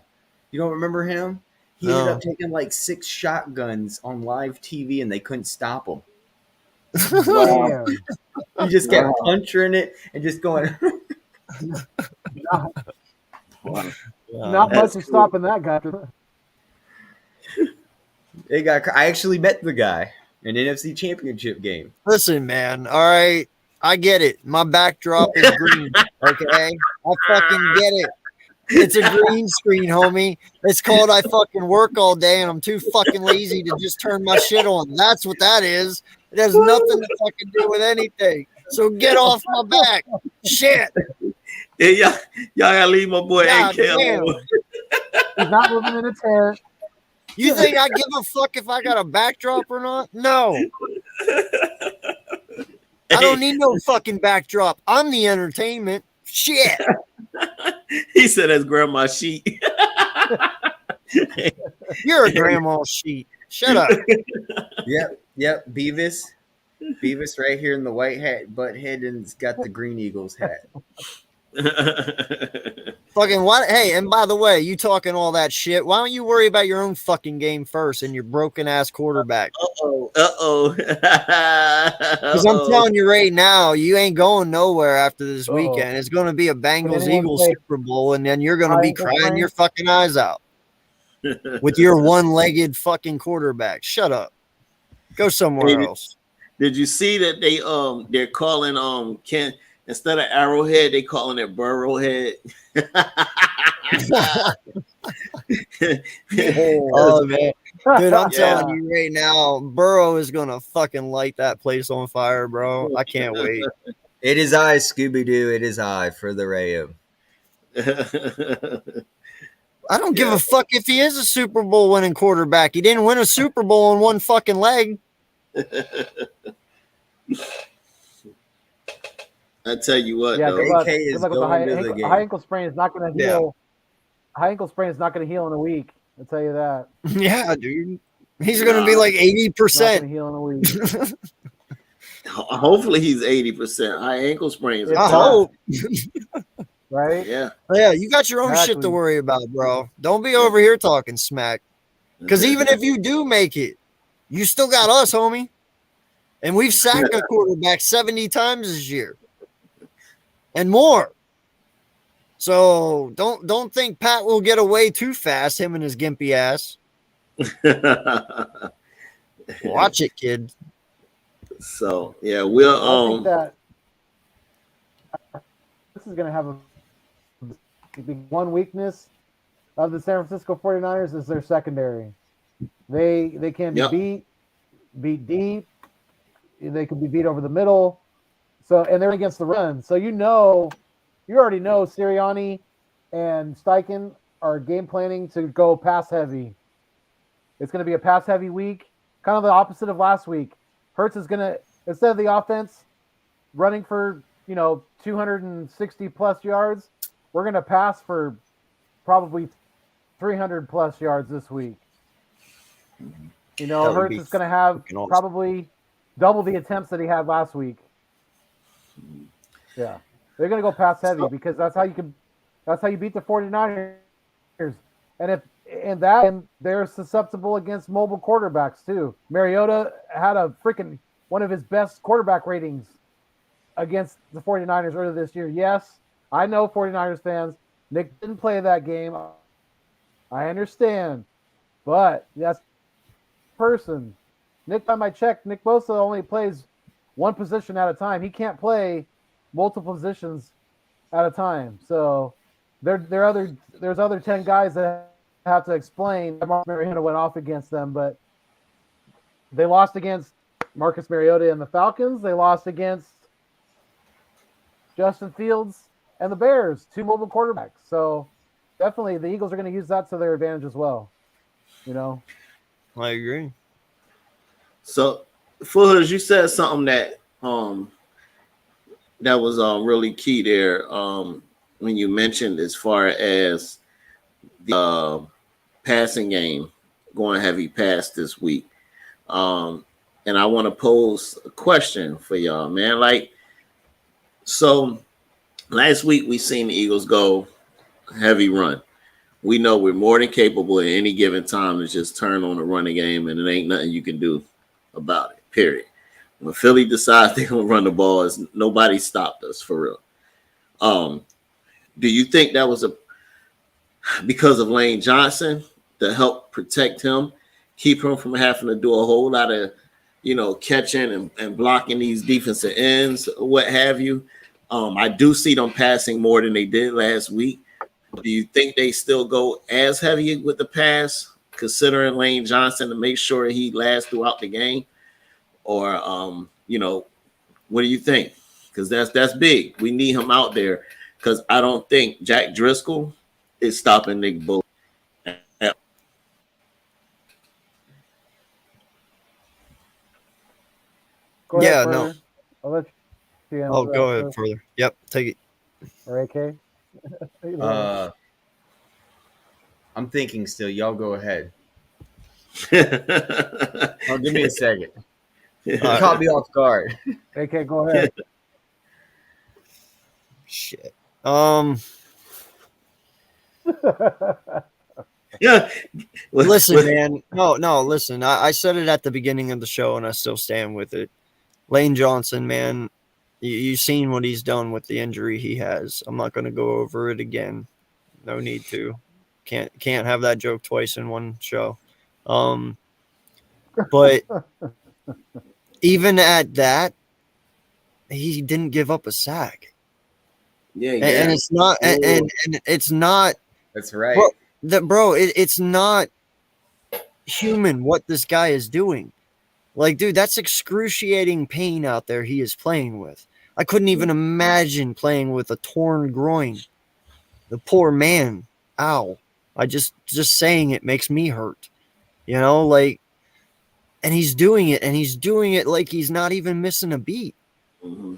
You don't remember him? He ended up taking like 6 shotguns on live TV, and they couldn't stop him. Damn. He just kept punching it and just going. Not much is stopping that guy. I actually met the guy in an NFC Championship game. Listen, man. All right, I get it. My backdrop is green. Okay, I fucking get it. It's a green screen, homie. It's called I fucking work all day and I'm too fucking lazy to just turn my shit on. That's what that is. It has nothing to fucking do with anything. So get off my back. Shit. Yeah, y'all gotta leave my boy God AK damn. alone. He's not living in a tent. You think I give a fuck if I got a backdrop or not? No. I don't need no fucking backdrop. I'm the entertainment. Shit. He said that's grandma sheet. You're a grandma sheet. Shut up. Yep. Beavis right here in the white hat, butt head, and it's got the Green Eagles hat. Fucking what? Hey, and by the way, you talking all that shit. Why don't you worry about your own fucking game first and your broken ass quarterback? Uh-oh. Because I'm telling you right now, you ain't going nowhere after this weekend. It's going to be a Bengals Eagles Super Bowl, and then you're going to be crying your fucking eyes out with your one-legged fucking quarterback. Shut up. Go somewhere else. Did you see that they're calling Ken instead of Arrowhead, they calling it Burrowhead? Oh man. Dude, I'm telling you right now, Burrow is gonna fucking light that place on fire, bro. I can't wait. It is I, Scooby-Doo. It is I for the Rayo. I don't give a fuck if he is a Super Bowl winning quarterback. He didn't win a Super Bowl on one fucking leg. I tell you what, Yeah, though. good luck. AK Good is luck with the going to the high game. ankle sprain. Is not going to Yeah. heal. High ankle sprain is not going to heal in a week. I'll tell you that. Yeah, dude. He's going to be like It's not going 80%. to heal in a week. Hopefully he's 80%. High ankle sprains are If I tough. that, hope. right? Yeah. Yeah, you got your own shit to Exactly. worry about, bro. Don't be over here talking smack. Because even if you do make it, you still got us, homie. And we've sacked a quarterback 70 times this year. And more. So don't think Pat will get away too fast, him and his gimpy ass. Watch it, kid. So yeah, we'll I think that this is going to have one weakness of the San Francisco 49ers is their secondary. They can be beat deep. They can be beat over the middle. So, and they're against the run. So you already know Sirianni and Steichen are game planning to go pass heavy. It's going to be a pass heavy week, kind of the opposite of last week. Hurts is going to, instead of the offense running for 260 plus yards, we're going to pass for probably 300 plus yards this week. Hurts is going to have probably double the attempts that he had last week. Yeah. They're going to go pass heavy because that's how you beat the 49ers. And they're susceptible against mobile quarterbacks too. Mariota had one of his best quarterback ratings against the 49ers earlier this year. Yes, I know 49ers fans. Nick didn't play that game. I understand. But that's person. Nick, by my check, Nick Bosa only plays one position at a time. He can't play multiple positions at a time. So there's other 10 guys that have to explain. Marcus Mariota went off against them, but they lost against Marcus Mariota and the Falcons. They lost against Justin Fields and the Bears, two mobile quarterbacks. So definitely the Eagles are going to use that to their advantage as well. I agree. So, Fullers, you said something that was really key there when you mentioned as far as the passing game going heavy pass this week. And I want to pose a question for y'all, man. So last week we seen the Eagles go heavy run. We know we're more than capable at any given time to just turn on the running game, and it ain't nothing you can do about it, period. When Philly decides they're going to run the ball, nobody stopped us for real. Do you think that was because of Lane Johnson to help protect him, keep him from having to do a whole lot of, catching and blocking these defensive ends, what have you? I do see them passing more than they did last week. Do you think they still go as heavy with the pass, considering Lane Johnson to make sure he lasts throughout the game? Or, what do you think? Because that's big. We need him out there because I don't think Jack Driscoll is stopping Nick Bosa. Go ahead, Yeah, further. no. I'll let you answer Oh, that go ahead first. further. Yep, take it. Or AK. I'm thinking still. Y'all go ahead. Yeah. Oh, give me a second. You caught me off guard. AK, go ahead. Shit. Listen, man. No, listen. I said it at the beginning of the show, and I still stand with it. Lane Johnson, man, you've seen what he's done with the injury he has. I'm not going to go over it again. No need to. Can't have that joke twice in one show. But even at that, he didn't give up a sack. Yeah, And it's not, and it's not. That's right. It's not human what this guy is doing. Like, dude, that's excruciating pain out there he is playing with. I couldn't even imagine playing with a torn groin. The poor man. Ow. I just saying it makes me hurt. And he's doing it, like he's not even missing a beat. Mm-hmm.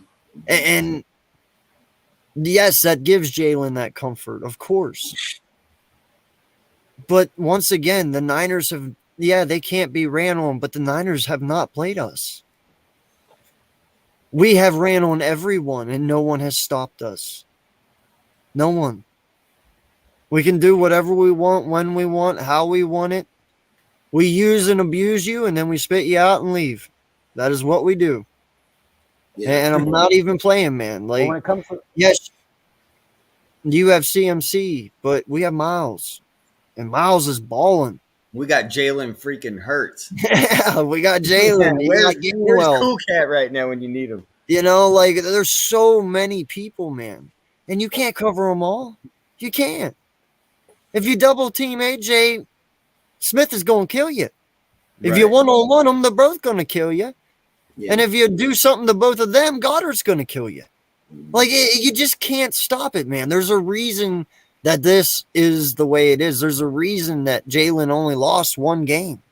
And Yes, that gives Jalen that comfort, of course. But once again, the Niners have, they can't be ran on, but the Niners have not played us. We have ran on everyone, and no one has stopped us. No one. We can do whatever we want, when we want, how we want it. We use and abuse you, and then we spit you out and leave. That is what we do. Yeah. And I'm not even playing, man. But Like, when it comes to yes, you have CMC, but we have Miles, and Miles is balling. We got Jalen freaking Hurts. Yeah, we got Jalen. You Where's got where's Gainwell. Cool Cat right now when you need him? You know, like there's so many people, man, and you can't cover them all. You can't. If you double team AJ, Smith is going to kill you. If you one-on-one them, they're both going to kill you. Yeah. And if you do something to both of them, Goddard's going to kill you. Like, you just can't stop it, man. There's a reason that this is the way it is. There's a reason that Jalen only lost one game.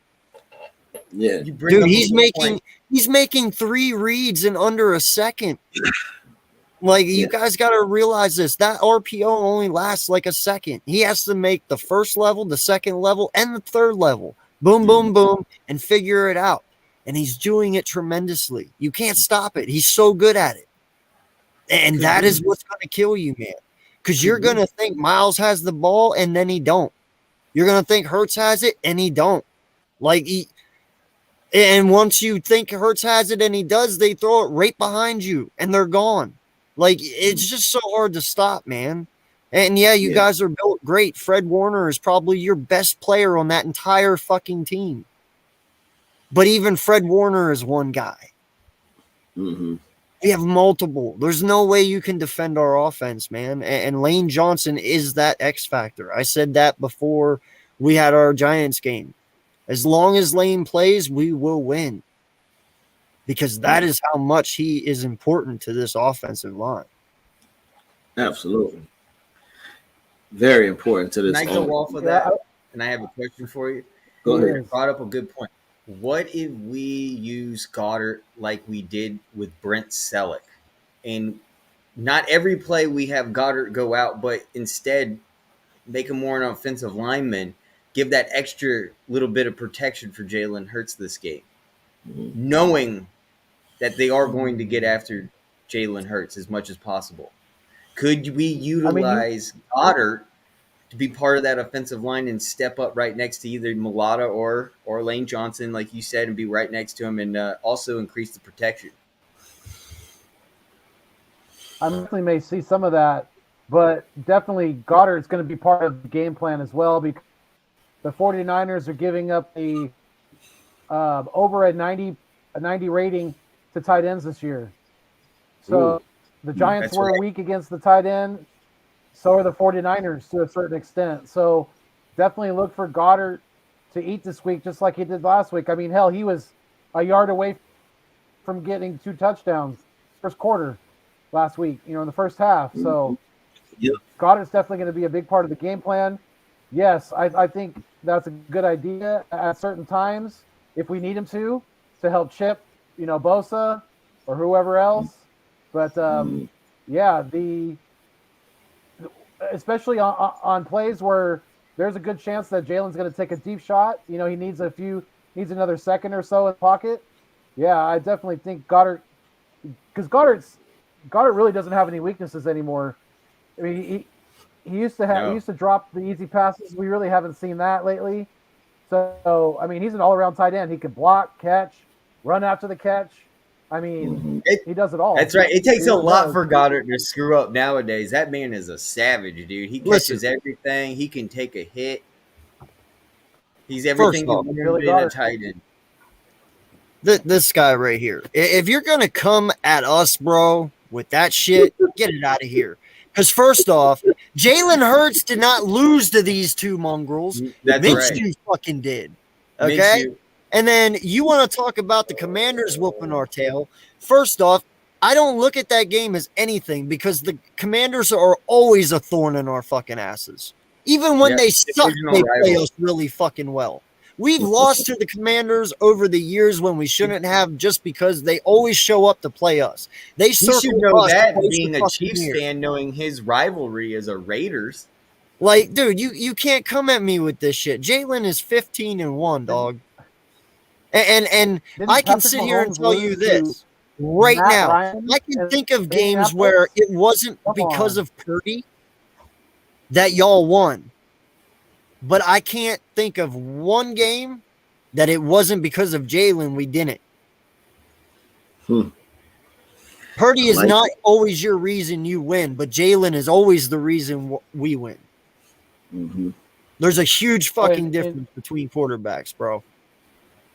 Yeah. Dude, he's making 3 reads in under a second. Like, you guys got to realize this. That RPO only lasts like a second. He has to make the first level, the second level, and the third level. Boom, boom, boom, and figure it out. And he's doing it tremendously. You can't stop it. He's so good at it. And that is what's going to kill you, man. Because you're going to think Miles has the ball, and then he don't. You're going to think Hurts has it, and he don't. Like, and once you think Hurts has it and he does, they throw it right behind you, and they're gone. Like, it's just so hard to stop, man. And, you guys are built great. Fred Warner is probably your best player on that entire fucking team. But even Fred Warner is one guy. Mm-hmm. We have multiple. There's no way you can defend our offense, man. And Lane Johnson is that X factor. I said that before we had our Giants game. As long as Lane plays, we will win. Because that is how much he is important to this offensive line. Absolutely. Very important to this. Can I go off of that? And I have a question for you. Go ahead. You brought up a good point. What if we use Goddard like we did with Brent Selleck? And not every play we have Goddard go out, but instead make him more an offensive lineman, give that extra little bit of protection for Jalen Hurts this game, knowing that they are going to get after Jalen Hurts as much as possible. Could we utilize Goddard to be part of that offensive line and step up right next to either Mulata or Lane Johnson, like you said, and be right next to him and also increase the protection? I definitely may see some of that, but definitely Goddard is going to be part of the game plan as well, because the 49ers are giving up the over a 90 rating to tight ends this year. So the Giants were weak against the tight end. So are the 49ers to a certain extent. So definitely look for Goddard to eat this week just like he did last week. I mean, hell, he was a yard away from getting 2 touchdowns first quarter last week, in the first half. So Goddard's definitely going to be a big part of the game plan. Yes, I think that's a good idea at certain times if we need him to help chip, Bosa or whoever else. But, especially on plays where there's a good chance that Jalen's going to take a deep shot. He needs another second or so in the pocket. Yeah, I definitely think Goddard, because Goddard really doesn't have any weaknesses anymore. I mean, he used to drop the easy passes. We really haven't seen that lately. So I mean, he's an all-around tight end. He can block, catch, run after the catch. I mean, he does it all. That's right. It takes a lot for Goddard to screw up nowadays. That man is a savage, dude. He catches everything. He can take a hit. He's everything you want in a tight end. This guy right here. If you're going to come at us, bro, with that shit, get it out of here. Because first off, Jalen Hurts did not lose to these 2 mongrels. That's Minshew fucking did. Okay? Minshew. And then you want to talk about the Commanders whooping our tail. First off, I don't look at that game as anything because the Commanders are always a thorn in our fucking asses. Even when they suck, they play us really fucking well. We've lost to the Commanders over the years when we shouldn't have, just because they always show up to play us. They You circle should know us that, twice being a fucking Chiefs year. fan, knowing his rivalry as a Raiders. Like, dude, you can't come at me with this shit. Jalen is 15-1, dog. And Didn't I can Patrick sit here and Mahomes tell you lose this to right Matt now. Ryan I can in think of games where Indianapolis? it wasn't Come because on. of Purdy that y'all won. But I can't think of one game that it wasn't because of Jalen we didn't. Purdy is like not always your reason you win, but Jalen is always the reason we win. Mm-hmm. There's a huge fucking And- difference between quarterbacks, bro.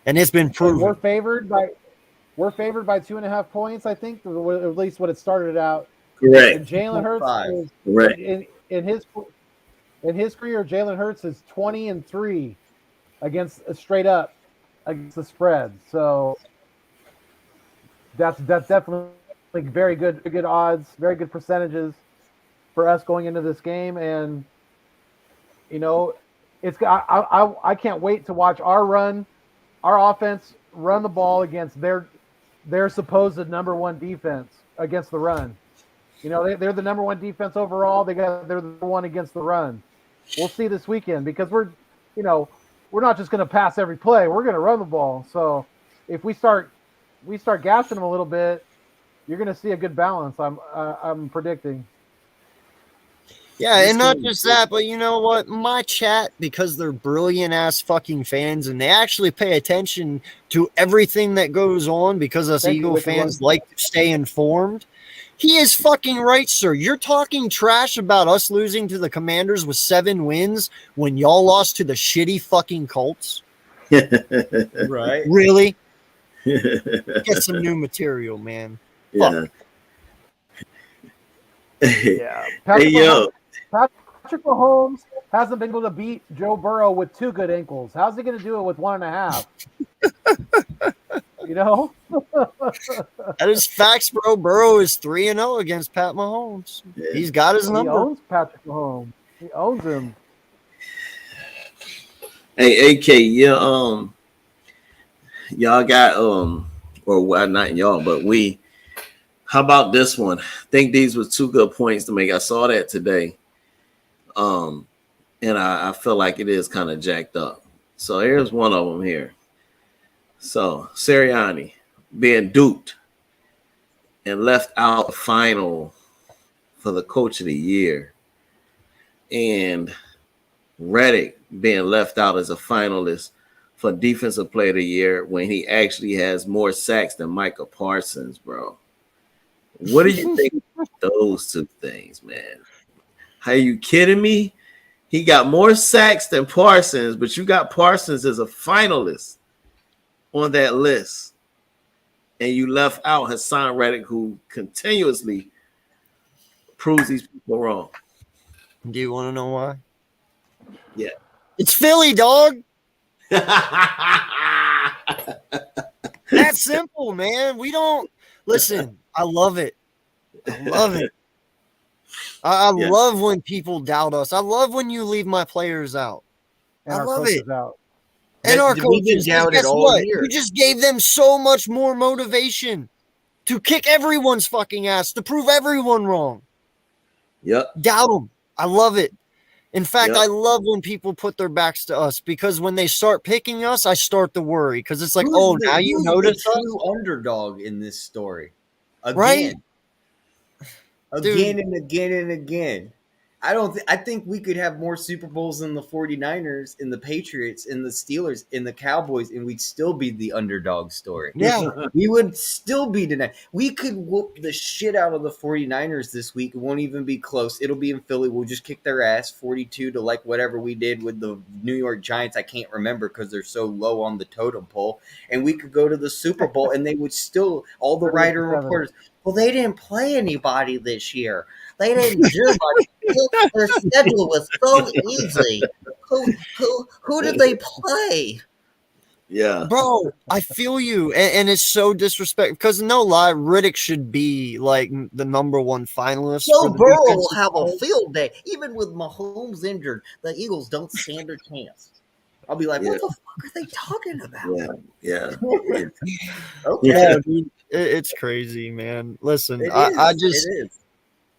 And it's been And proven. we're favored by 2.5 points, I think, or at least what it started out. And Correct. Jalen Hurts 5. is Correct. in his career, Jalen Hurts is 20-3 against straight up against the spread. So that's definitely very good odds, very good percentages for us going into this game. And you know, I can't wait to watch our offense run the ball against their supposed number one defense against the run. You know, they're the number one defense overall. They're the number one against the run. We'll see this weekend, because we're not just going to pass every play. We're going to run the ball. So if we start gassing them a little bit, you're going to see a good balance. I'm predicting. Yeah, and not just that, but you know what? My chat, because they're brilliant ass fucking fans and they actually pay attention to everything that goes on, because us Thank you, Eagle Wicked fans One. like to stay informed. He is fucking right, sir. You're talking trash about us losing to the Commanders with 7 wins when y'all lost to the shitty fucking Colts. Right. Really? Get some new material, man. Yeah. Yeah. Hey, yo. Patrick Mahomes hasn't been able to beat Joe Burrow with 2 good ankles. How's he going to do it with 1.5? You know? That is facts, bro. Burrow is 3-0 against Pat Mahomes. He's got his He number. owns Patrick Mahomes. He owns him. Hey, AK, yeah, y'all got or well, not y'all, but we. How about this one? I think these were 2 good points to make. I saw that today, and I feel like it is kind of jacked up. So here's one of them here. So Sirianni being duped and left out the final for the coach of the year, and Reddick being left out as a finalist for defensive player of the year when he actually has more sacks than Micah Parsons, bro. What do you think of those 2 things, man? Are you kidding me? He got more sacks than Parsons, but you got Parsons as a finalist on that list, and you left out Hassan Reddick, who continuously proves these people wrong. Do you want to know why? Yeah. It's Philly, dog. That's simple, man. We don't listen. I love it. I love it. I Yeah. love when people doubt us. I love when you leave my players out. And I our love coach it. is out. And our We've been coaches, doubted guess all what? year. You just gave them so much more motivation to kick everyone's fucking ass, to prove everyone wrong. Yep. Doubt them. I love it. In fact, Yep. I love when people put their backs to us, because when they start picking us, I start to worry, because it's like, Who's now you who's notice the us? true underdog in this story? Again. Right? Again and again and again. I think we could have more Super Bowls than the 49ers and the Patriots and the Steelers and the Cowboys, and we'd still be the underdog story. Yeah. We would still be tonight. We could whoop the shit out of the 49ers this week. It won't even be close. It'll be in Philly. We'll just kick their ass 42 to like whatever we did with the New York Giants. I can't remember because they're so low on the totem pole. And we could go to the Super Bowl and they would still, all the writer reporters, well, they didn't play anybody this year. They didn't do much. Their schedule was so easy. Who did they play? Yeah. Bro, I feel you. And it's so disrespectful, because no lie, Riddick should be like the number 1 finalist. Joe for the Burrow will defensive have a player. field day. Even with Mahomes injured, the Eagles don't stand a chance. I'll be like, Yeah. what the fuck are they talking about? Yeah. Okay. Yeah, dude, it's crazy, man. Listen, It I is. just It is.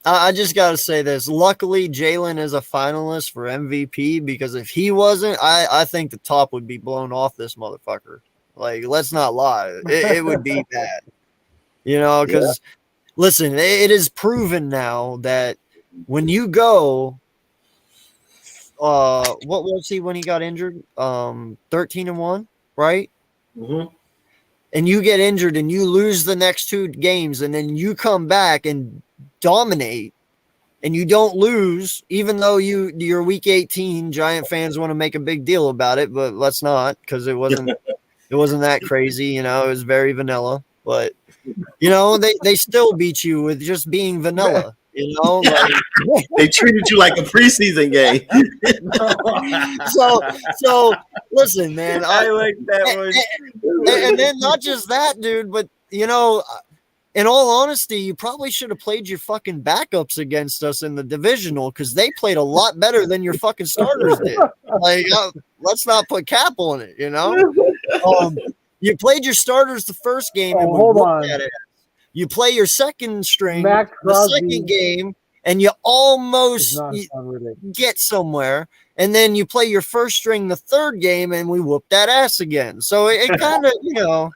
I just got to say this. Luckily, Jalen is a finalist for MVP because if he wasn't, I think the top would be blown off this motherfucker. Like, let's not lie. It would be bad. You know, because listen, it is proven now that when you go, what was he when he got injured? 13-1, right? Mm-hmm. And you get injured and you lose the next 2 games, and then you come back and dominate. And you don't lose, even though you're week 18. Giant fans want to make a big deal about it, but let's not, because it wasn't that crazy. You know, it was very vanilla. But you know, they still beat you with just being vanilla. You know, like, They treated you like a preseason game. so listen, man. I like that one. And then not just that, dude, but you know. In all honesty, you probably should have played your fucking backups against us in the divisional because they played a lot better than your fucking starters did. Like, let's not put cap on it, you know? You played your starters the first game and we hold looked on. at it. You play your second string Max the Crosby second game and you is almost not ridiculous. get somewhere. And then you play your first string the third game and we whoop that ass again. So it kind of, you know.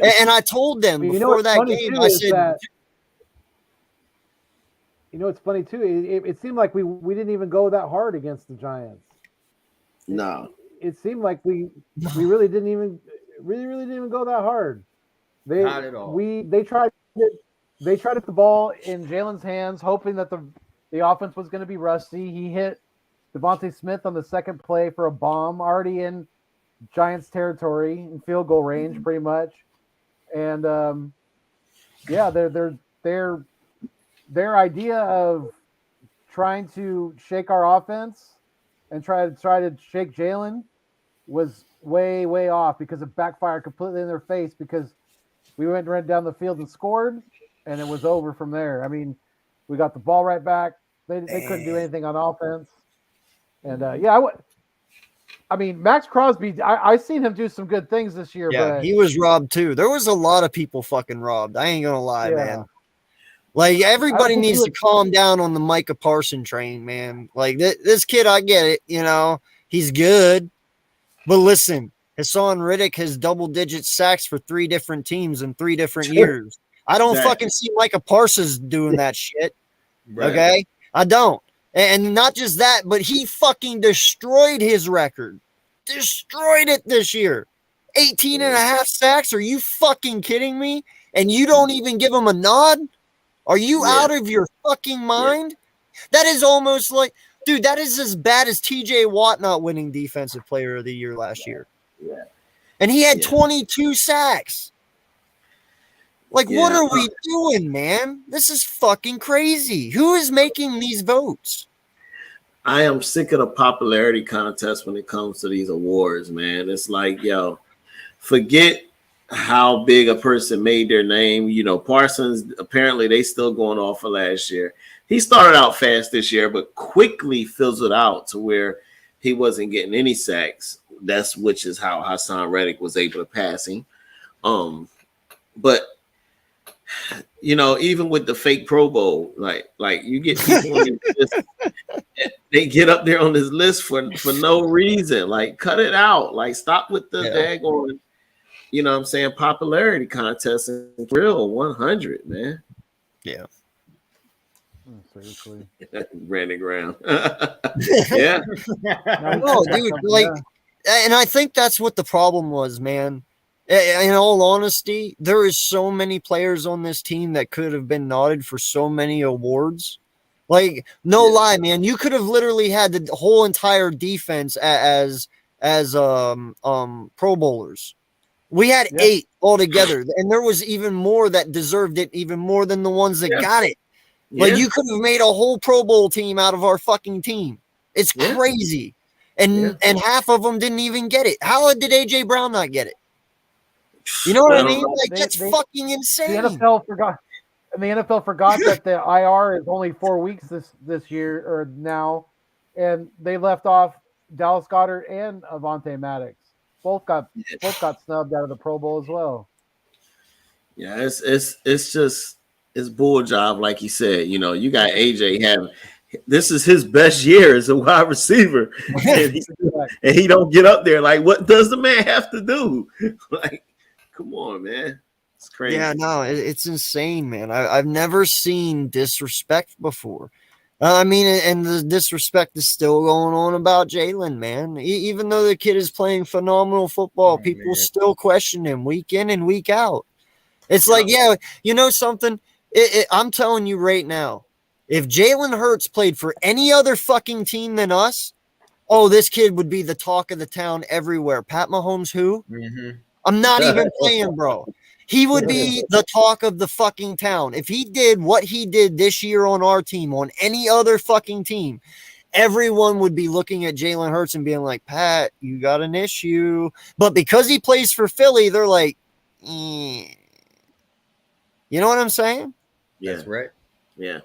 And I told them before that game, I said, you know, it's funny too. It seemed like we didn't even go that hard against the Giants. No. It seemed like we really didn't even go that hard. Not at all. They tried to put the ball in Jalen's hands, hoping that the offense was going to be rusty. He hit Devontae Smith on the second play for a bomb, already in Giants territory in field goal range, pretty much. And yeah, their idea of trying to shake our offense and try to shake Jalen was way off because it backfired completely in their face because we went right down the field and scored, and it was over from there. I mean, we got the ball right back. They couldn't do anything on offense, and I mean, Max Crosby, I seen him do some good things this year. yeah, but he was robbed too. There was a lot of people fucking robbed. I ain't gonna lie, man. Like, everybody needs to calm down on the Micah Parson train, man. Like, this kid, I get it. You know, he's good. But listen, Hassan Riddick has double-digit sacks for 3 different teams in 3 different years. I don't fucking see Micah Parsons doing that shit. Right. Okay? I don't. And not just that, but he fucking destroyed his record. Destroyed it this year. 18 and a half sacks? Are you fucking kidding me? And you don't even give him a nod? Are you out of your fucking mind? That is almost like, dude, that is as bad as TJ Watt not winning Defensive Player of the Year last year. Yeah. And he had 22 sacks. Like, what are we doing, man? This is fucking crazy. Who is making these votes? I am sick of the popularity contest when it comes to these awards, man. It's like, yo, forget how big a person made their name. You know, Parsons, apparently they still going off for last year. He started out fast this year, but quickly fizzled out to where he wasn't getting any sacks. Which is how Hassan Reddick was able to pass him. But you know, even with the fake Pro Bowl, like you get people on this list, they get up there on this list for no reason. Like, cut it out. Like, stop with the daggone, you know what I'm saying, popularity contest and real 100, man. Yeah. Seriously. Brandon Graham. Yeah. No, dude, like, and I think that's what the problem was, man. In all honesty, there is so many players on this team that could have been nodded for so many awards. Like, no lie, man, you could have literally had the whole entire defense as Pro Bowlers. We had 8 altogether, and there was even more that deserved it, even more than the ones that got it. Like, you could have made a whole Pro Bowl team out of our fucking team. It's crazy. And half of them didn't even get it. How did AJ Brown not get it? You know what I mean? Like, that's fucking insane. The NFL forgot that the IR is only 4 weeks this year or now, and they left off Dallas Goedert and Avonte Maddox. Both got snubbed out of the Pro Bowl as well. Yeah, it's just it's bull job, like you said. You know, you got AJ having this is his best year as a wide receiver, and he don't get up there. Like, what does the man have to do? Like, come on, man, it's crazy. Yeah, no, it's insane, man. I've never seen disrespect before. I mean, and the disrespect is still going on about Jalen, man. Even though the kid is playing phenomenal football, people still question him week in and week out. It's like, yeah, you know something? I'm telling you right now, if Jalen Hurts played for any other fucking team than us, oh, this kid would be the talk of the town everywhere. Pat Mahomes, who? Mm-hmm. I'm not even playing, bro. He would be the talk of the fucking town. If he did what he did this year on our team, on any other fucking team, everyone would be looking at Jalen Hurts and being like, Pat, you got an issue. But because he plays for Philly, they're like, You know what I'm saying? Yeah. That's right. Yeah.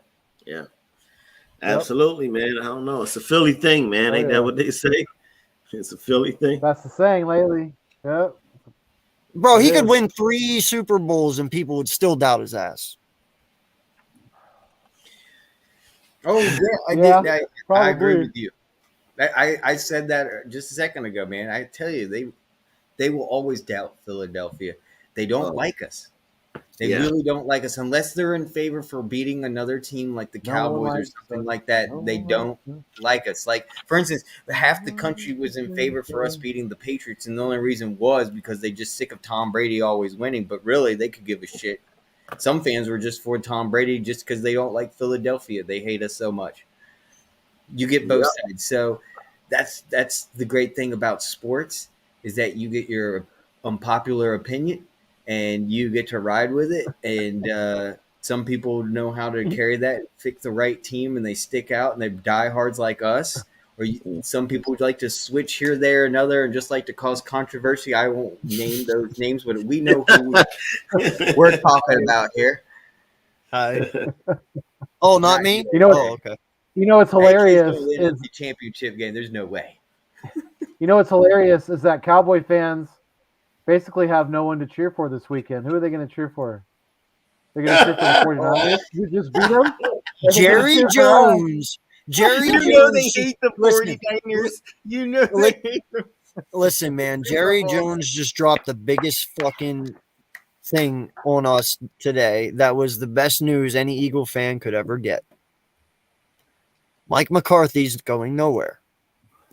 Absolutely, man. I don't know. It's a Philly thing, man. Ain't that what they say? It's a Philly thing. That's the saying lately. Yep. Bro, he could win 3 Super Bowls and people would still doubt his ass. Oh, yeah, I agree with you. I said that just a second ago, man. I tell you, they will always doubt Philadelphia. They don't like us. They really don't like us unless they're in favor for beating another team like the Cowboys or something like that. They don't like us. Like, for instance, half the country was in favor for us beating the Patriots, and the only reason was because they're just sick of Tom Brady always winning. But really, they could give a shit. Some fans were just for Tom Brady just because they don't like Philadelphia. They hate us so much. You get both sides. So that's the great thing about sports is that you get your unpopular opinion and you get to ride with it. And some people know how to carry that, pick the right team, and they stick out and they diehards like us. Or some people would like to switch here, there, another, and just like to cause controversy. I won't name those names, but we know who we're talking about here. Oh, not me? You know, okay. You know what's hilarious is the championship game. There's no way. You know what's hilarious is that Cowboy fans basically have no one to cheer for this weekend. Who are they going to cheer for? They're going to cheer for the 49ers? You just beat them? Jerry Jones. Jerry Jones. You know they hate the 49ers. You know they hate them. Listen, man. Jerry Jones just dropped the biggest fucking thing on us today. That was the best news any Eagle fan could ever get. Mike McCarthy's going nowhere.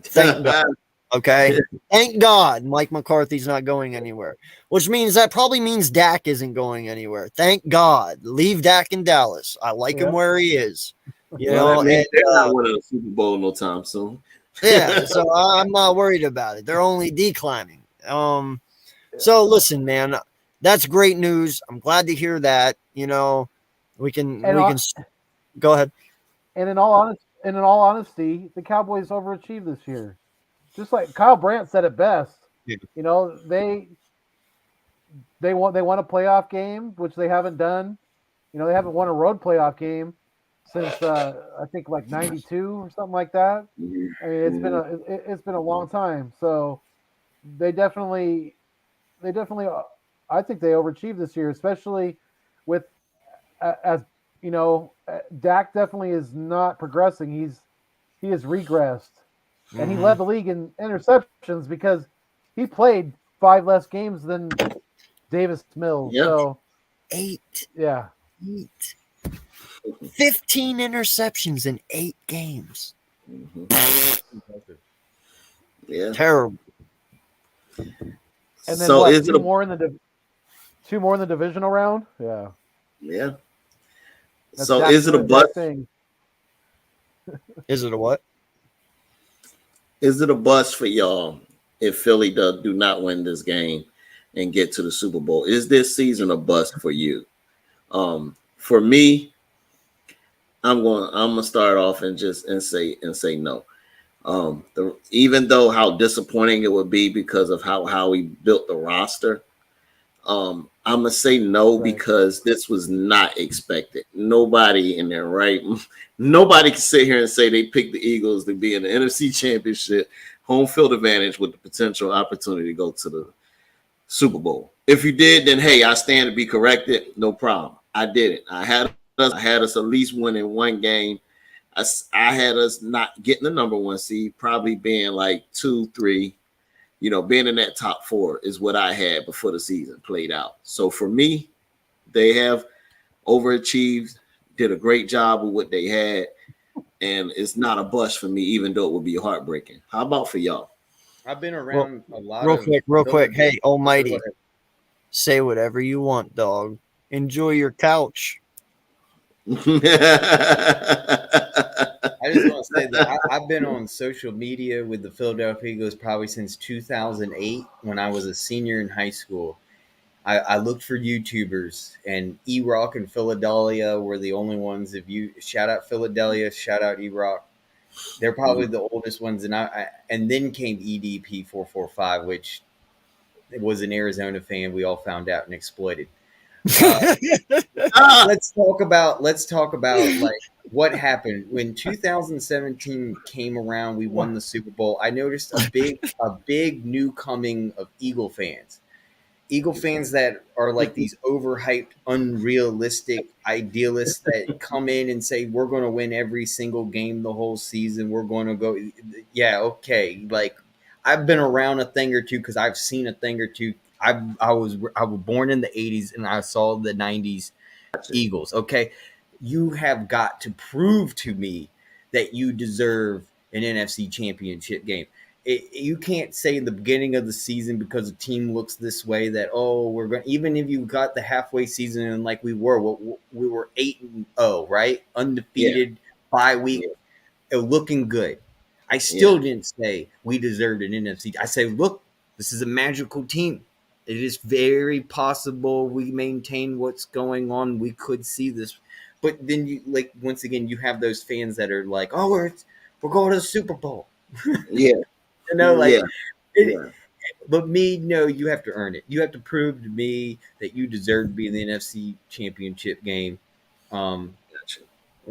Thank God. Okay. Thank God Mike McCarthy's not going anywhere, which means that probably means Dak isn't going anywhere. Thank God. Leave Dak in Dallas. I like him where he is. You know, and, they're not winning a Super Bowl no time soon. Yeah, so I'm not worried about it. They're only declining. So listen, man, that's great news. I'm glad to hear that. You know, we can go ahead. And in all honesty, the Cowboys overachieved this year. Just like Kyle Brandt said it best. Yeah. You know, they won a playoff game, which they haven't done. You know, they haven't won a road playoff game since I think like '92 or something like that. I mean, it's been a long time. So they definitely, I think they overachieved this year, especially with as you know, Dak definitely is not progressing. He has regressed, and he led the league in interceptions because he played 5 less games than Davis Mills. Yep. So 8. Yeah. 8. 15 interceptions in 8 games. Yeah. Terrible. And then so is two more in the divisional round? Yeah. Yeah. That's so is it a bust? Is it a what? Is it a bust for y'all if Philly do not win this game and get to the Super Bowl? Is this season a bust for you? For me, I'm gonna start off and say no. Even though how disappointing it would be because of how we built the roster, I'm gonna say no Right. because this was not expected. Nobody in their right, nobody can sit here and say they picked the Eagles to be in the NFC Championship, home field advantage with the potential opportunity to go to the Super Bowl. If you did, then hey, I stand to be corrected. No problem. I did it. I had us at least winning one game. I had us not getting the number one seed, probably being like 2, 3. Being in that top 4 is what I had before the season played out. So for me, they have overachieved, did a great job with what they had, and it's not a bust for me, even though it would be heartbreaking. How about for y'all? I've been around a lot Real of quick, real quick. Philadelphia- Hey, Almighty, Go ahead. say whatever you want, dog. Enjoy your couch. I just want to say that I've been on social media with the Philadelphia Eagles probably since 2008 when I was a senior in high school. I looked for YouTubers, and E-Rock and Philadelphia were the only ones. If you shout out Philadelphia, shout out E-Rock. They're probably the oldest ones, and then came EDP 445, which was an Arizona fan. We all found out and exploited. Let's talk about like what happened when 2017 came around. We won the Super Bowl. I noticed a big new coming of Eagle fans that are like these overhyped, unrealistic idealists that come in and say we're going to win every single game the whole season. We're going to go, yeah, okay. Like I've been around a thing or two because I've seen a thing or two. I was born in the 80s and I saw the 90s Eagles. Okay, you have got to prove to me that you deserve an NFC championship game. You can't say in the beginning of the season because the team looks this way that we're going. Even if you got the halfway season and like we were 8-0, right, undefeated, bye week, looking good. I still didn't say we deserved an NFC. I say, look, this is a magical team. It is very possible we maintain what's going on. We could see this, but then you once again you have those fans that are like, oh, we're going to the Super Bowl. Yeah. But me, no, you have to earn it. You have to prove to me that you deserve to be in the NFC Championship game. And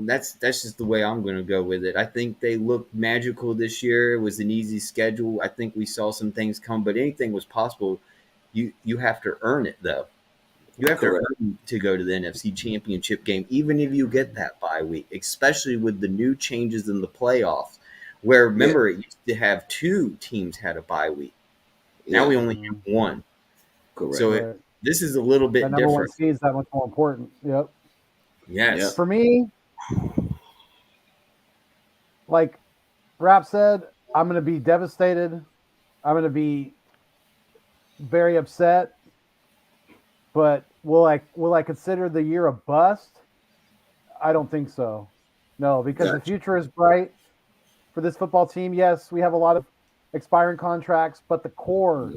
that's just the way I'm going to go with it. I think they looked magical this year. It was an easy schedule. I think we saw some things come, but anything was possible. You have to earn it, though. You have to earn to go to the NFC Championship game, even if you get that bye week, especially with the new changes in the playoffs, where, remember, it used to have 2 teams had a bye week. Now we only have 1. Correct. So this is a little bit That number different. 1 seed is that much more important. Yep. Yes. For me, like Rap said, I'm going to be devastated. I'm going to be very upset. But will I consider the year a bust? I don't think so. No, because the future is bright for this football team. Yes, we have a lot of expiring contracts, but the core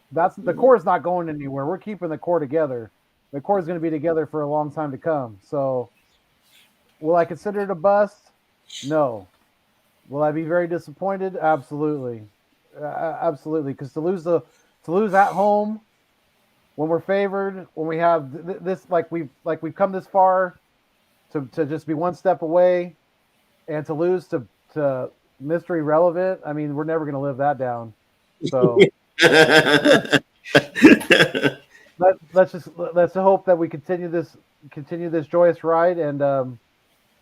is not going anywhere. We're keeping the core together. The core is going to be together for a long time to come. So will I consider it a bust? No. Will I be very disappointed? Absolutely. Absolutely. Because to lose at home when we're favored, when we have this, we've come this far to just be one step away, and to lose to mystery relevant, I mean, we're never going to live that down. So let's hope that we continue this joyous ride, and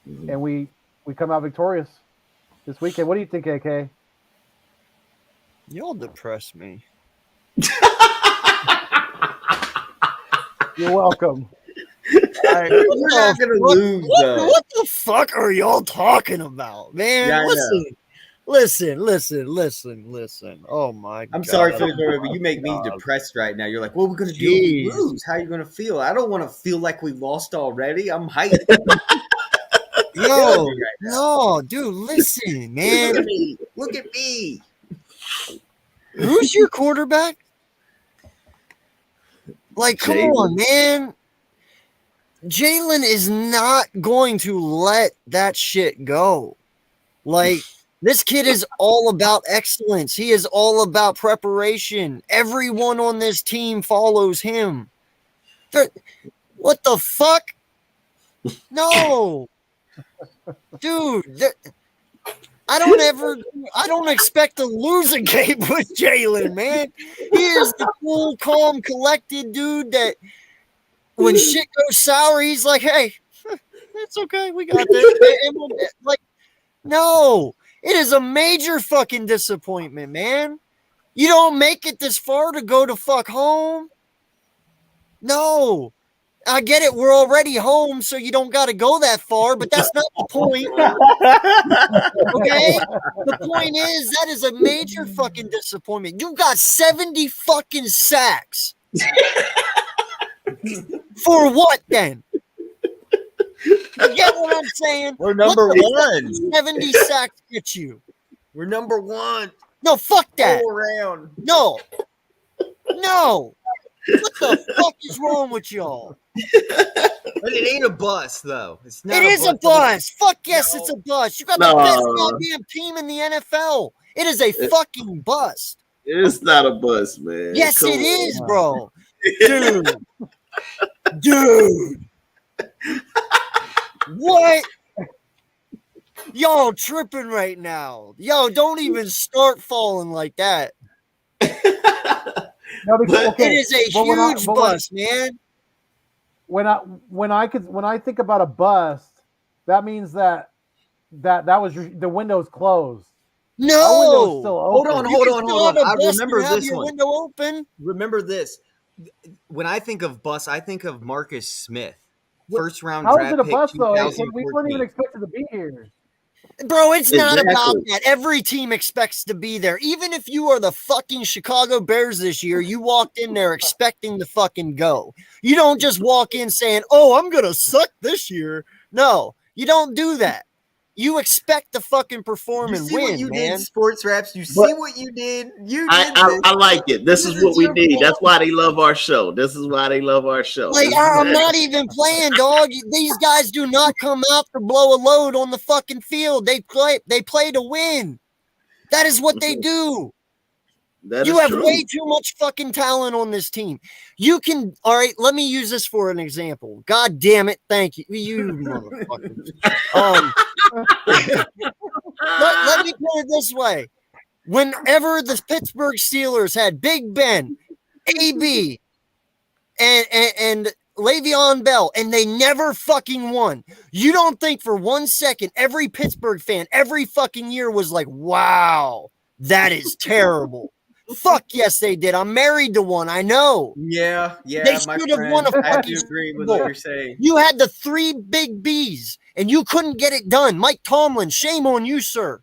we come out victorious this weekend. What do you think, AK? Y'all depress me. You're welcome. We're not going to lose, though. What the fuck are y'all talking about, man? Yeah, Listen. Oh my God. I'm sorry for the but you make me depressed right now. You're like, what are we going to do if we lose? How are you going to feel? I don't want to feel like we lost already. I'm hyped. No, dude, listen, man. Look at me. Who's your quarterback? Like, come on, man. Jalen is not going to let that shit go. Like, this kid is all about excellence. He is all about preparation. Everyone on this team follows him. What the fuck? No, dude. I don't expect to lose a game with Jalen, man. He is the cool, calm, collected dude that when shit goes sour, he's like, hey, it's okay. We got this. Like, no, it is a major fucking disappointment, man. You don't make it this far to go to fuck home. No. I get it. We're already home, so you don't got to go that far, but that's not the point. Okay? The point is, that is a major fucking disappointment. You got 70 fucking sacks. For what then? You get what I'm saying? We're number What one. 70 sacks get you. We're number one. No, fuck that. All around. No. What the fuck is wrong with y'all? But it ain't a bus, though. It's not. It is a bus. Fuck yes, No. it's a bus. You got the best goddamn team in the NFL. It is a fucking bust. It's not a bus, man. Yes, Come it on. is, bro. Dude. What? Y'all tripping right now. Yo, don't even start falling like that. No, because, okay, It is a but huge bust, man. When I think about a bust, that means that was the window's closed. Our window's No. still Hold open. on, You hold can on, still hold have on. a I bust remember and have this your one. window open. Remember this. When I think of bus, I think of Marcus Smith, first round How is draft it a pick, bust though? We weren't 2014. even expected to be here. Bro, it's not Exactly. about that. Every team expects to be there. Even if you are the fucking Chicago Bears this year, you walked in there expecting to fucking go. You don't just walk in saying, oh, I'm going to suck this year. No, you don't do that. You expect to fucking perform You and see win, what you man. did, sports raps. You But see what you did. You did I like it. This is what we your need. fault. That's why they love our show. This is why they love our show. Like, This is- I'm not even playing, dog. These guys do not come out to blow a load on the fucking field. They play to win. That is what they do. that You is have true. way too much fucking talent on this team. You can, all right, let me use this for an example. God damn it. Thank you. You motherfuckers. Let me put it this way. Whenever the Pittsburgh Steelers had Big Ben, AB, and Le'Veon Bell, and they never fucking won. You don't think for 1 second every Pittsburgh fan every fucking year was like, wow, that is terrible. Fuck yes, they did. I'm married to one. I know. Yeah, They my should have friend. won a I have fucking to agree with Super what Bowl. you're saying. You had the 3 big B's, and you couldn't get it done. Mike Tomlin, shame on you, sir.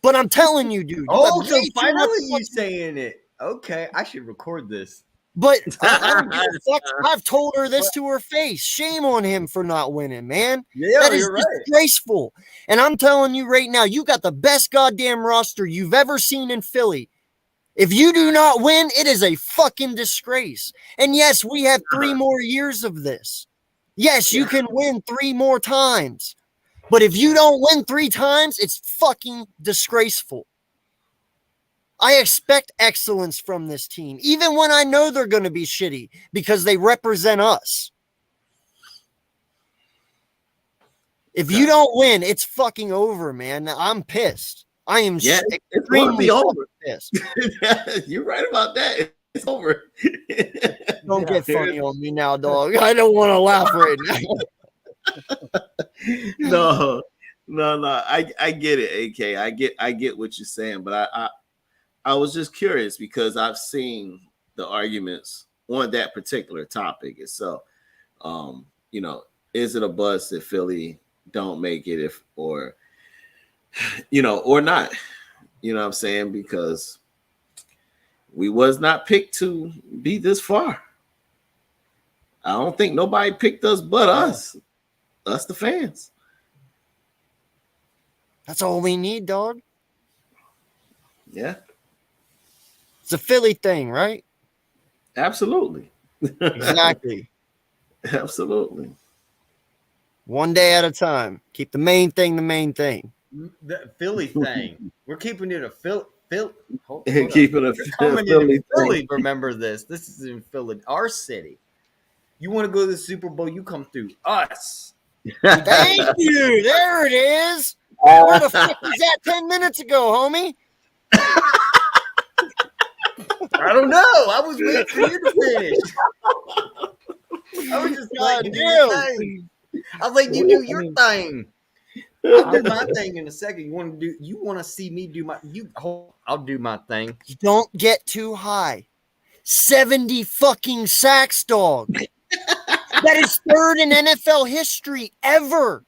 But I'm telling you, dude. Oh, have so way too much finally you fucking- saying it. Okay, I should record this. But I don't give a fuck. I've told her this to her face. Shame on him for not winning, man. Yeah, That is you're right. disgraceful. And I'm telling you right now, you got the best goddamn roster you've ever seen in Philly. If you do not win, it is a fucking disgrace. And yes, we have 3 more years of this. Yes, you can win 3 more times. But if you don't win 3 times, it's fucking disgraceful. I expect excellence from this team, even when I know they're going to be shitty because they represent us. If you don't win, it's fucking over, man. I'm pissed. I am Yeah, it's going to extremely be over. pissed. You're right about that. It's over. Don't get funny on me now, dog. I don't want to laugh right now. No. I get it, AK. I get what you're saying, but I was just curious because I've seen the arguments on that particular topic itself. Is it a bust if Philly don't make it or not? You know what I'm saying? Because we was not picked to be this far. I don't think nobody picked us but us the fans. That's all we need, dog. Yeah, It's a Philly thing, right? absolutely. Exactly. Absolutely. One day at a time. Keep the main thing the main thing. The Philly thing. We're keeping it a Philly. Hold Keeping a Coming Philly in Philly. Remember this. This is in Philly, our city. You want to go to the Super Bowl? You come through us. Thank you. There it is. Where the fuck was that 10 minutes ago, homie? I don't know. I was waiting for you to finish. I was just like, do your thing. I was like, you do your thing. I'll do my thing in a second. You want to see me do my I'll do my thing. You don't get too high. 70 fucking sacks, dog. That is third in NFL history ever.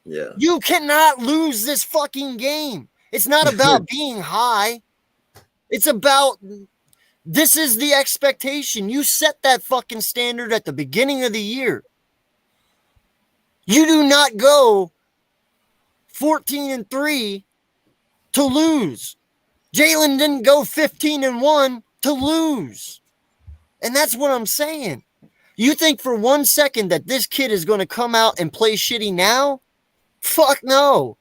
Yeah. You cannot lose this fucking game. It's not about being high. It's about this is the expectation. You set that fucking standard at the beginning of the year. You do not go 14-3 to lose. Jalen didn't go 15-1 to lose. And that's what I'm saying. You think for 1 second that this kid is going to come out and play shitty now? Fuck no.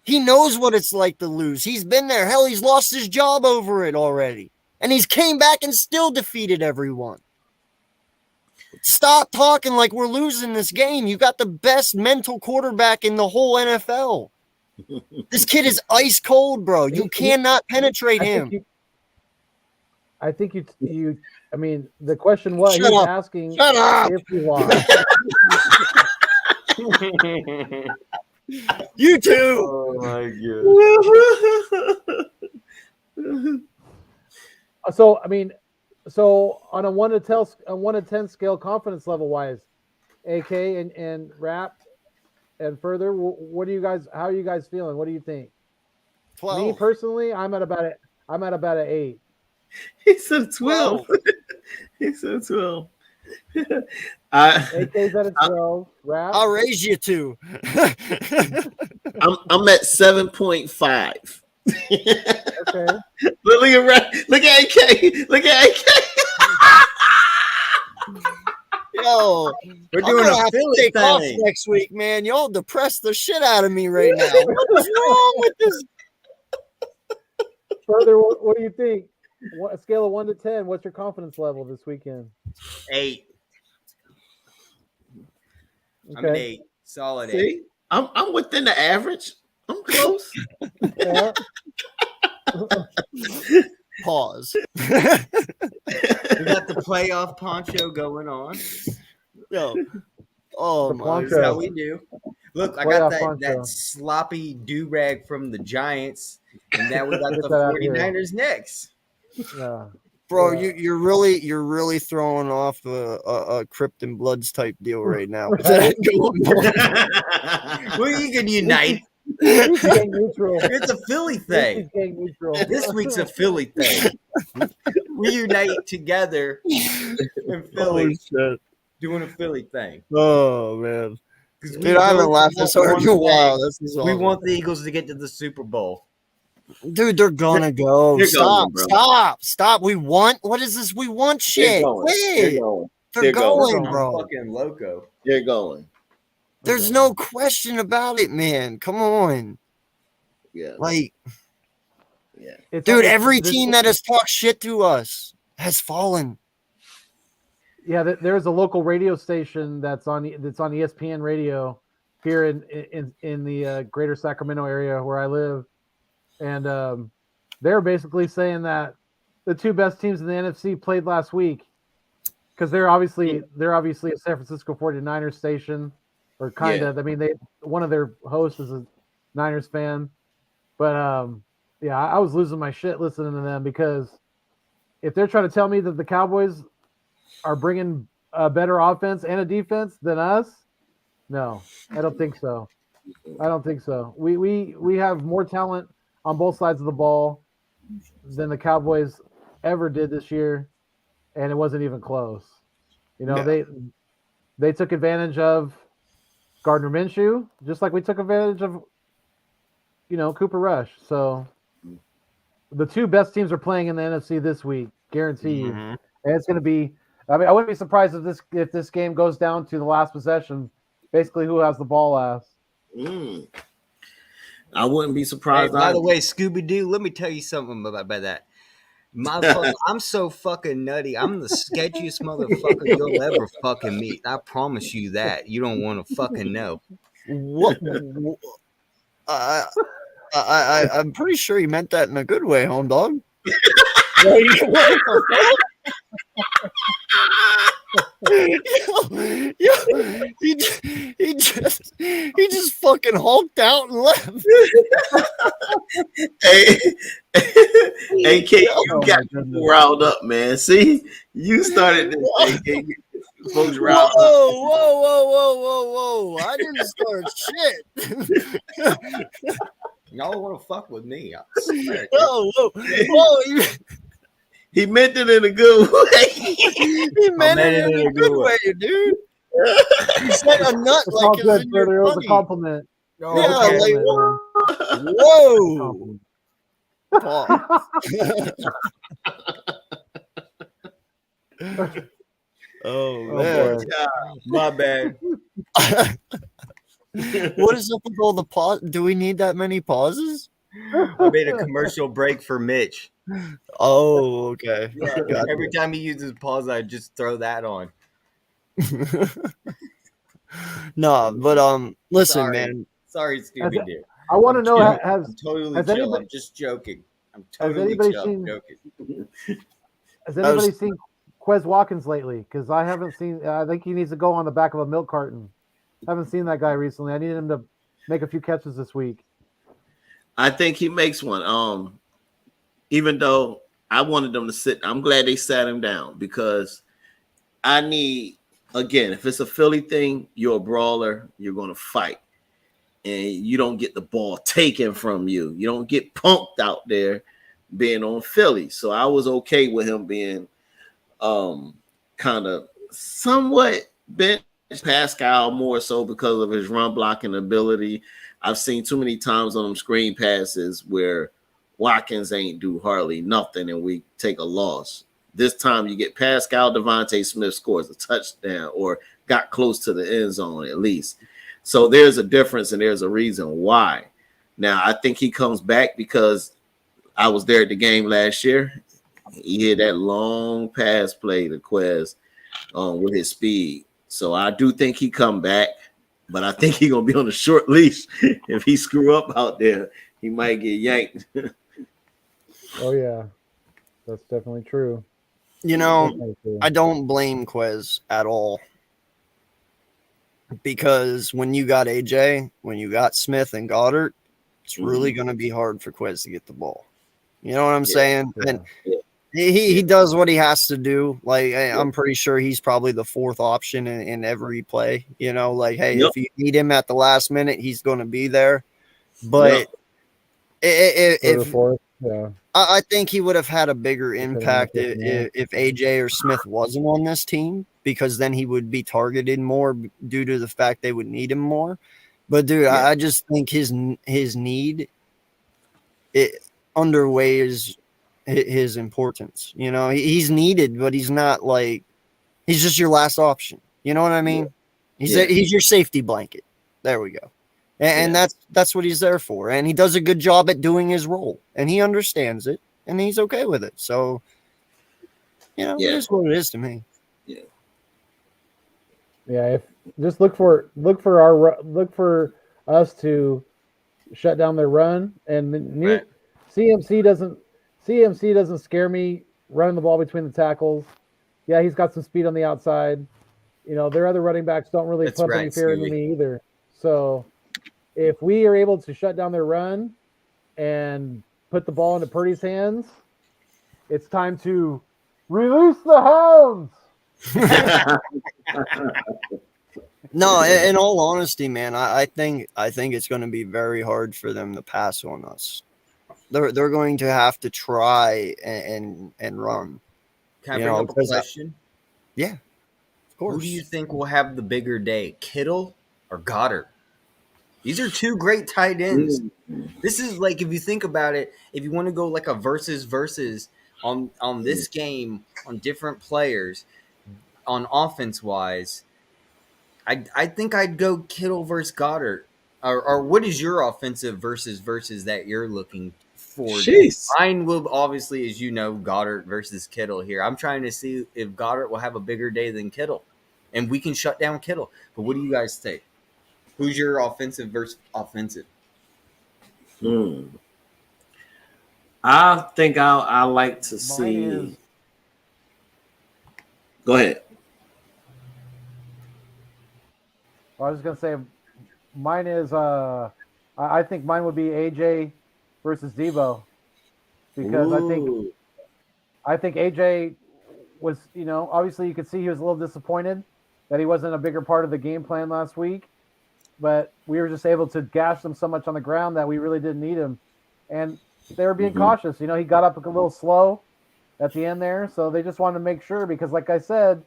He knows what it's like to lose. He's been there. Hell, he's lost his job over it already. And he's came back and still defeated everyone. Stop talking like we're losing this game. You got the best mental quarterback in the whole NFL. This kid is ice cold, bro. You cannot penetrate him. I think you. I mean, the question was Shut he's up. asking Shut up. if you lost. You too. Oh my god. So I mean, so on a 1 to 10 scale, confidence level wise, AK and Rap and further, what do you guys? How are you guys feeling? What do you think? 12. Me personally, I'm at about an 8. He said 12. He said 12. AK's at a 12. Rap. I'll raise you to. I'm at 7.5. Okay. Look at AK. Look at AK. Yo, We're I'm doing gonna a have to Philly take off thing. next week, man. Y'all depressed the shit out of me right now. What's wrong with this? Further, what do you think? A scale of 1 to 10, what's your confidence level this weekend? 8. Okay. I'm an 8. Solid 8. See? I'm within the average. I'm close. Yeah. Pause. We got the playoff poncho going on. Yo. Oh The my poncho. That's how god. we do. Look, I Playoff got poncho. that sloppy do-rag from the Giants, and now we got Get the that out here. 49ers next. Yeah. Bro, Yeah. you're really throwing off a Crypt and Bloods type deal right now. With that going on. Well, you can unite. He's gang neutral. It's a Philly He's thing. gang neutral. This week's a Philly thing. We unite together in Philly, doing a Philly thing. Oh man. 'Cause we Dude, I haven't both laughed this hard in a want one while. thing. This is We awesome. want the Eagles to get to the Super Bowl. Dude, they're gonna go. They're Stop, going, bro. stop. We want what is this? We want shit. They're going. Quit. They're going. They're They're going, going. I'm bro. fucking loco. They're going. There's no question about it, man. Come on. Yeah. Like, Yeah. dude, every team that has talked shit to us has fallen. Yeah, there's a local radio station that's on ESPN radio here in the greater Sacramento area where I live, and they're basically saying that the two best teams in the NFC played last week because they're obviously a San Francisco 49ers station, or kind of. I mean, one of their hosts is a Niners fan, but yeah, I was losing my shit listening to them because if they're trying to tell me that the Cowboys are bringing a better offense and a defense than us, no, I don't think so. I don't think so. We have more talent on both sides of the ball than the Cowboys ever did this year, and it wasn't even close. You know, they took advantage of Gardner Minshew just like we took advantage of, you know, Cooper Rush. So the two best teams are playing in the NFC this week, guaranteed. And it's going to be. I mean, I wouldn't be surprised if this game goes down to the last possession, basically who has the ball last. I wouldn't be surprised. Hey, by the way, Scooby Doo, let me tell you something about that. I'm so fucking nutty. I'm the sketchiest motherfucker you'll ever fucking meet. I promise you that. You don't want to fucking know. What? I'm pretty sure he meant that in a good way, home dog. What the fuck? He just fucking hulked out and left. Hey, AK, you Oh got my goodness. people riled up, man. See, you started this. AK, folks riled up. Whoa! I didn't start shit. Y'all want to fuck with me? I swear. Whoa! He meant it in a good way. He meant it in a good way, dude. He said a nut It's like all it's good, in your brother. It was a funny. compliment. Yeah, It was a like compliment, whoa. man. Oh Oh, man. boy. My bad. What is up with all the pause? Do we need that many pauses? I made a commercial break for Mitch. Oh, okay. Yeah, Gotcha. every time he uses pause, I just throw that on. No, but listen, Sorry. man. Sorry, Scooby Doo. I want to know, I'm has totally has chill. anybody- I'm just joking. I'm has totally anybody chill. seen- I'm joking. has anybody seen Quez Watkins lately? Because I haven't seen. I think he needs to go on the back of a milk carton. I haven't seen that guy recently. I need him to make a few catches this week. I think he makes one. Even though I wanted them to sit, I'm glad they sat him down because I need, again, if it's a Philly thing, you're a brawler, you're going to fight. And you don't get the ball taken from you. You don't get punked out there being on Philly. So I was okay with him being kind of somewhat bench Pascal more so because of his run blocking ability. I've seen too many times on them screen passes where Watkins ain't do hardly nothing and we take a loss. This time you get Pascal, Devontae Smith scores a touchdown or got close to the end zone at least. So there's a difference and there's a reason why. Now, I think he comes back because I was there at the game last year. He had that long pass play to Quez with his speed. So I do think he come back, but I think he's going to be on a short leash. If he screw up out there, he might get yanked. Oh yeah, that's definitely true. You know, Definitely true. I don't blame Quez at all. Because when you got AJ, when you got Smith and Goddard, it's really going to be hard for Quez to get the ball. You know what I'm saying? Yeah. And he does what he has to do. Like, I'm pretty sure he's probably the fourth option in every play. You know, like, hey, if you need him at the last minute, he's going to be there. But Third or if fourth, yeah. I think he would have had a bigger have impact been there. if AJ or Smith wasn't on this team, because then he would be targeted more due to the fact they would need him more. But dude, I just think his need underweighs his importance. You know, he's needed, but he's not like he's just your last option. You know what I mean? He's your safety blanket. There we go. And that's what he's there for. And he does a good job at doing his role. And he understands it. And he's okay with it. So, you know, it is what it is to me. Yeah, if just look for us to shut down their run, and CMC doesn't scare me running the ball between the tackles. Yeah, he's got some speed on the outside. You know, their other running backs don't really pump any fear into me either. So if we are able to shut down their run and put the ball into Purdy's hands, it's time to release the hounds. No, in all honesty, man, I think it's going to be very hard for them to pass on us. They're going to have to try and run. Can I bring up a question? Yeah, of course. Who do you think will have the bigger day, Kittle or Goddard? These are two great tight ends. This is like, if you think about it, if you want to go like a versus on this game on different players on offense wise, I think I'd go Kittle versus Goddard. Or what is your offensive versus that you're looking 4 days. Jeez. Mine will obviously, as you know, Goddard versus Kittle here. I'm trying to see if Goddard will have a bigger day than Kittle, and we can shut down Kittle. But what do you guys think? Who's your offensive versus offensive? I think I like to Mine see. is Go ahead. I was gonna say mine is I think mine would be AJ versus Debo because Ooh. I think AJ was, obviously you could see he was a little disappointed that he wasn't a bigger part of the game plan last week, but we were just able to gash them so much on the ground that we really didn't need him, and they were being cautious. He got up a little slow at the end there, so they just wanted to make sure because, like I said,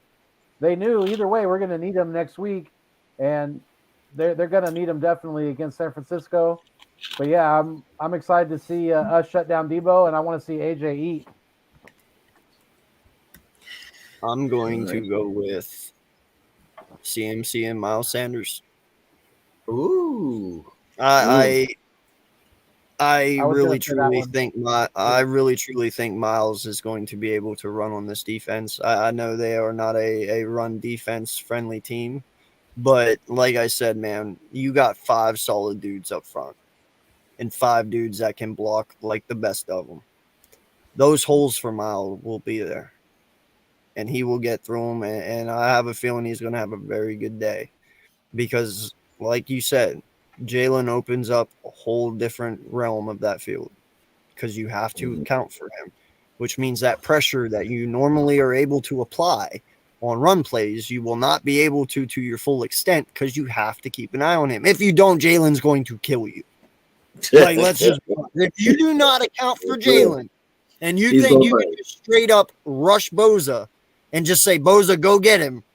they knew either way we're going to need him next week, and they're going to need him definitely against San Francisco. But yeah, I'm excited to see us shut down Debo, and I want to see AJ eat. I'm going to go with CMC and Miles Sanders. Ooh. I was really gonna say that truly one. think I really truly think Miles is going to be able to run on this defense. I know they are not a run defense friendly team, but like I said, man, you got 5 solid dudes up front and 5 dudes that can block like the best of them. Those holes for Miles will be there, and he will get through them. And I have a feeling he's going to have a very good day because, like you said, Jalen opens up a whole different realm of that field because you have to account for him, which means that pressure that you normally are able to apply on run plays, you will not be able to your full extent because you have to keep an eye on him. If you don't, Jalen's going to kill you. Like, let's just, if you do not account for Jalen and you He's think you going can just straight up rush Boza and just say, Boza, go get him,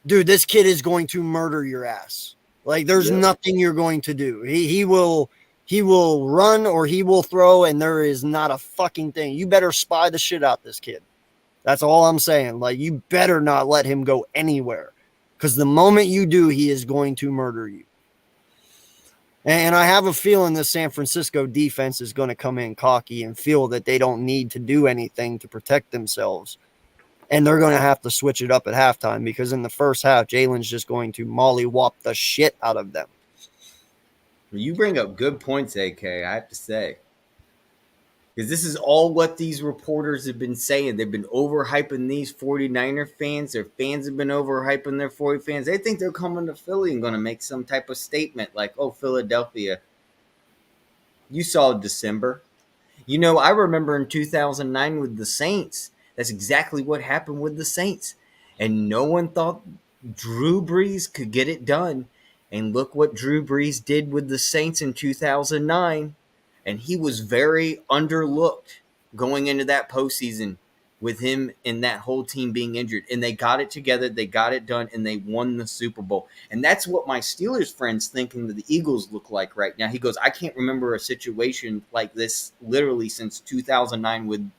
dude, this kid is going to murder your ass. Like, there's nothing you're going to do. He will run or he will throw, and there is not a fucking thing. You better spy the shit out this kid. That's all I'm saying. Like, you better not let him go anywhere, because the moment you do, he is going to murder you. And I have a feeling the San Francisco defense is going to come in cocky and feel that they don't need to do anything to protect themselves. And they're going to have to switch it up at halftime because in the first half, Jalen's just going to mollywop the shit out of them. You bring up good points, AK, I have to say. Because this is all what these reporters have been saying. They've been overhyping these 49er fans. Their fans have been overhyping their 40 fans. They think they're coming to Philly and going to make some type of statement like, oh, Philadelphia, you saw December. I remember in 2009 with the Saints, that's exactly what happened with the Saints. And no one thought Drew Brees could get it done. And look what Drew Brees did with the Saints in 2009. And he was very underlooked going into that postseason with him and that whole team being injured. And they got it together, they got it done, and they won the Super Bowl. And that's what my Steelers friend's thinking that the Eagles look like right now. He goes, I can't remember a situation like this literally since 2009 with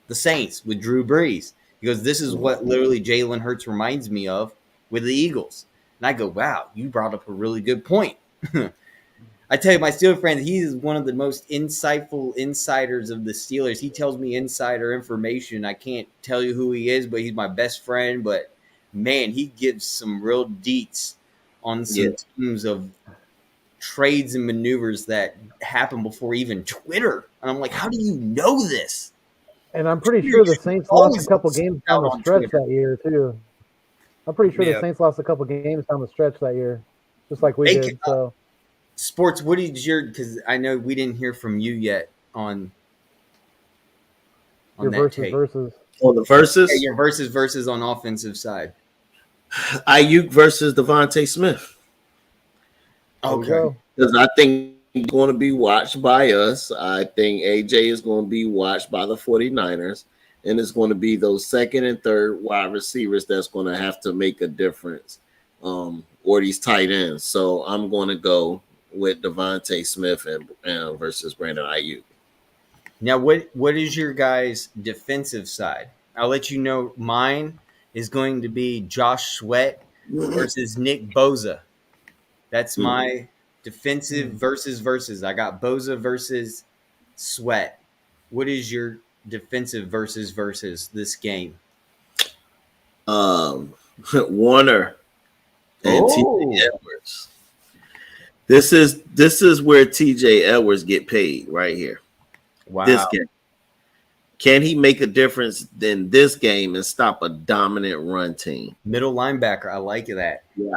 the Saints, with Drew Brees. He goes, this is what literally Jalen Hurts reminds me of with the Eagles. And I go, wow, you brought up a really good point. I tell you, my Steelers friend, he is one of the most insightful insiders of the Steelers. He tells me insider information. I can't tell you who he is, but he's my best friend. But, man, he gives some real deets on some teams of trades and maneuvers that happen before even Twitter. And I'm like, how do you know this? And I'm pretty sure the Saints lost a couple games down the stretch that year, too. I'm pretty sure the Saints lost a couple games down the stretch that year, just like we did. So, Sports, what did because I know we didn't hear from you yet on your that versus. On the versus? Yeah, your versus on offensive side. Ayuk versus Devontae Smith. Okay. Because I think he's going to be watched by us. I think AJ is going to be watched by the 49ers. And it's going to be those second and third wide receivers that's going to have to make a difference, or these tight ends. So I'm going to go with Devontae Smith and versus Brandon Ayuk. Now, what is your guys' defensive side? I'll let you know. Mine is going to be Josh Sweat versus Nick Bosa. That's my defensive versus. I got Bosa versus Sweat, what is your defensive versus this game? Warner and Oh. TJ Edwards. This is where TJ Edwards get paid right here. Wow. This game. Can he make a difference in this game and stop a dominant run team? Middle linebacker. I like that. Yeah.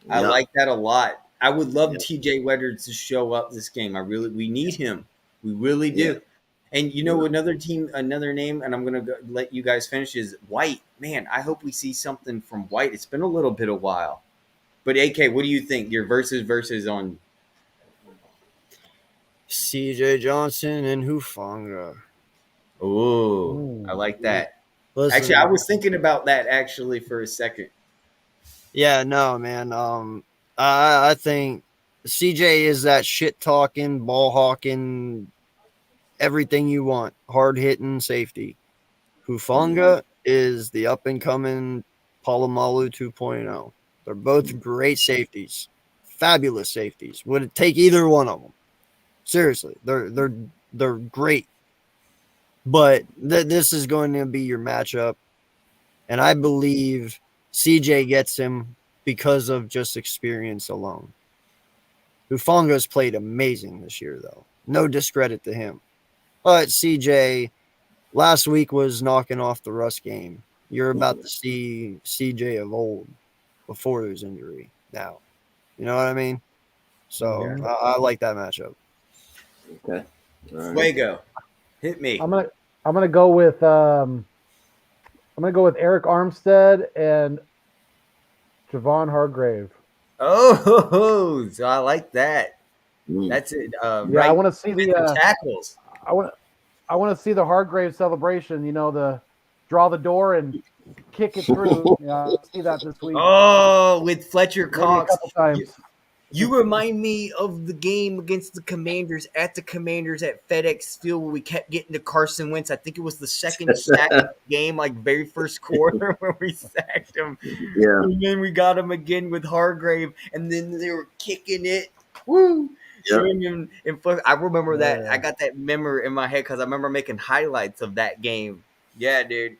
I Yep. like that a lot. I would love Yep. TJ Edwards to show up this game. we need him. We really do. Yeah. And another name, and I'm gonna let you guys finish, is White. Man, I hope we see something from White. It's been a little bit a while. But AK, what do you think? Your versus on CJ Johnson and Hufanga. Oh, I like that. Listen, Actually, I was thinking about that actually for a second. Yeah, no, man. I think CJ is that shit talking, ball hawking, everything you want, hard hitting safety. Hufanga is the up and coming Palomalu 2.0. They're both great safeties, fabulous safeties. Would it take either one of them? Seriously, they're great. But this is going to be your matchup, and I believe CJ gets him because of just experience alone. Hufanga's played amazing this year, though. No discredit to him. But CJ last week was knocking off the Russ game. You're about to see CJ of old before his injury now. You know what I mean? So Yeah. I like that matchup. Okay. All right. Fuego, hit me. I'm gonna go with Eric Armstead and Javon Hargrave. Oh, so I like that. Mm. That's it. Yeah, Right I want to see the tackles. I want to see the Hargrave celebration. The draw the door and kick it through. I'll see that this week. Oh, with Fletcher Maybe a Cox. couple times. You remind me of the game against the Commanders at FedEx Field where we kept getting to Carson Wentz. I think it was the second sack of the game, like very first quarter where we sacked him. Yeah. And then we got him again with Hargrave, and then they were kicking it. Woo! Yeah. I remember that. I got that memory in my head because I remember making highlights of that game. Yeah, dude.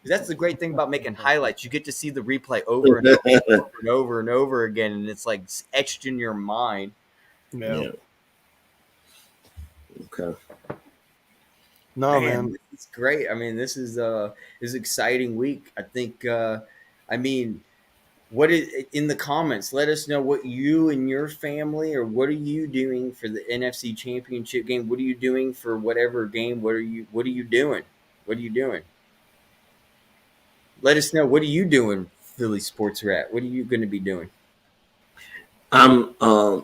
That's the great thing about making highlights. You get to see the replay over and over and over and over again, and it's like etched in your mind. Yeah. Okay. No, man. It's great. I mean, this is an exciting week. I think. What is in the comments? Let us know what you and your family, or what are you doing for the NFC Championship game? What are you doing for whatever game? What are you doing? What are you doing? Let us know. What are you doing, Philly Sports Rat? What are you going to be doing? I'm going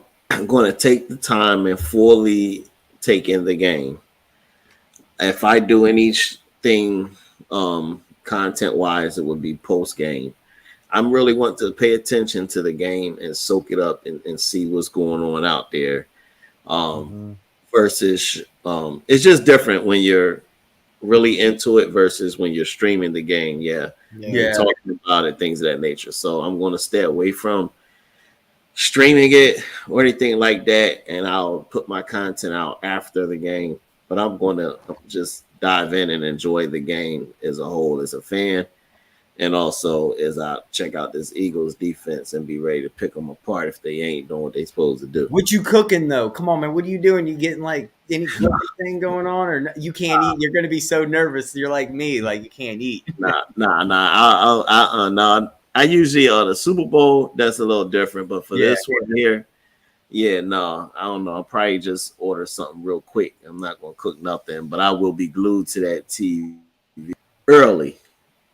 to take the time and fully take in the game. If I do anything content wise, it would be post game. I'm really want to pay attention to the game and soak it up and see what's going on out there. Versus it's just different when you're really into it versus when you're streaming the game. Yeah. Talking about it, things of that nature. So I'm going to stay away from streaming it or anything like that, and I'll put my content out after the game. But I'm going to just dive in and enjoy the game as a whole as a fan, and also as I check out this Eagles defense and be ready to pick them apart if they ain't doing what they supposed to do. What you cooking though? Come on, man. What are you doing? You getting like any thing going on, or you can't eat? You're going to be so nervous. You're like me, like you can't eat. Nah. I usually the Super Bowl, that's a little different, but for this one here, I don't know. I'll probably just order something real quick. I'm not gonna cook nothing, but I will be glued to that TV early.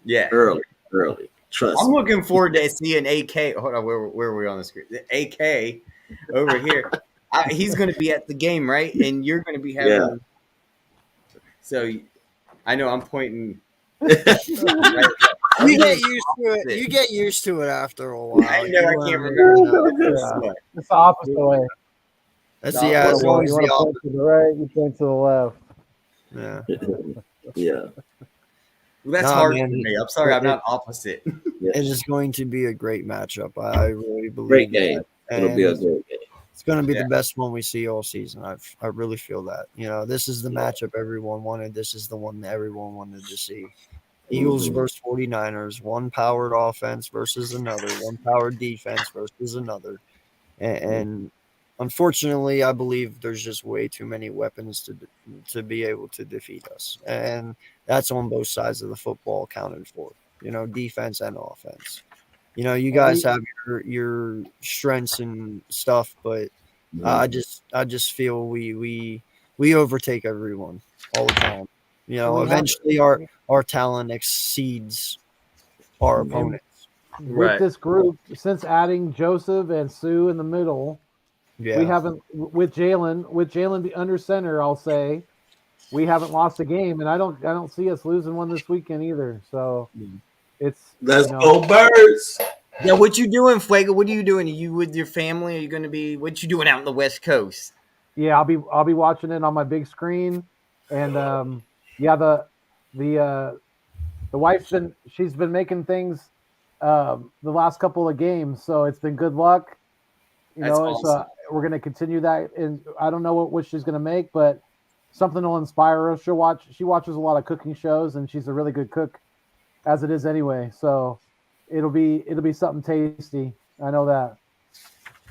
Yeah, early. Trust I'm me. looking forward to seeing AK. Hold on, where are we on the screen? AK over here. He's going to be at the game, right? And you're going to be having. Yeah. So, I know I'm pointing. You get used to it. You get used to it after a while. I know. I can't remember. It's the opposite way. That's No, it's You always want the to point opposite. to the right, you point to the left. Yeah. Yeah. That's Nah, hard man. for me. I'm sorry. I'm not opposite. It is going to be a great matchup. I really believe Great game. that. It'll be a And great game. It's going to be the best one we see all season. I really feel that. This is the matchup everyone wanted. This is the one that everyone wanted to see. Eagles versus 49ers, one powered offense versus another, one powered defense versus another. And unfortunately, I believe there's just way too many weapons to be able to defeat us. And that's on both sides of the football accounted for, defense and offense. You guys have your strengths and stuff, but I just feel we overtake everyone all the time. Eventually our talent exceeds our opponents. With this group, since adding Joseph and Sue in the middle, we haven't with Jalen under center. I'll say we haven't lost a game, and I don't see us losing one this weekend either. So let's go Birds. Yeah, what you doing, Fuego? What are you doing? Are you with your family? Are you going to be? What you doing out in the West Coast? Yeah, I'll be watching it on my big screen, and the wife's been making things the last couple of games, so it's been good luck. That's awesome. We're going to continue that, and I don't know what she's going to make, but something will inspire her. She watches a lot of cooking shows, and she's a really good cook as it is anyway. So it'll be something tasty. I know that.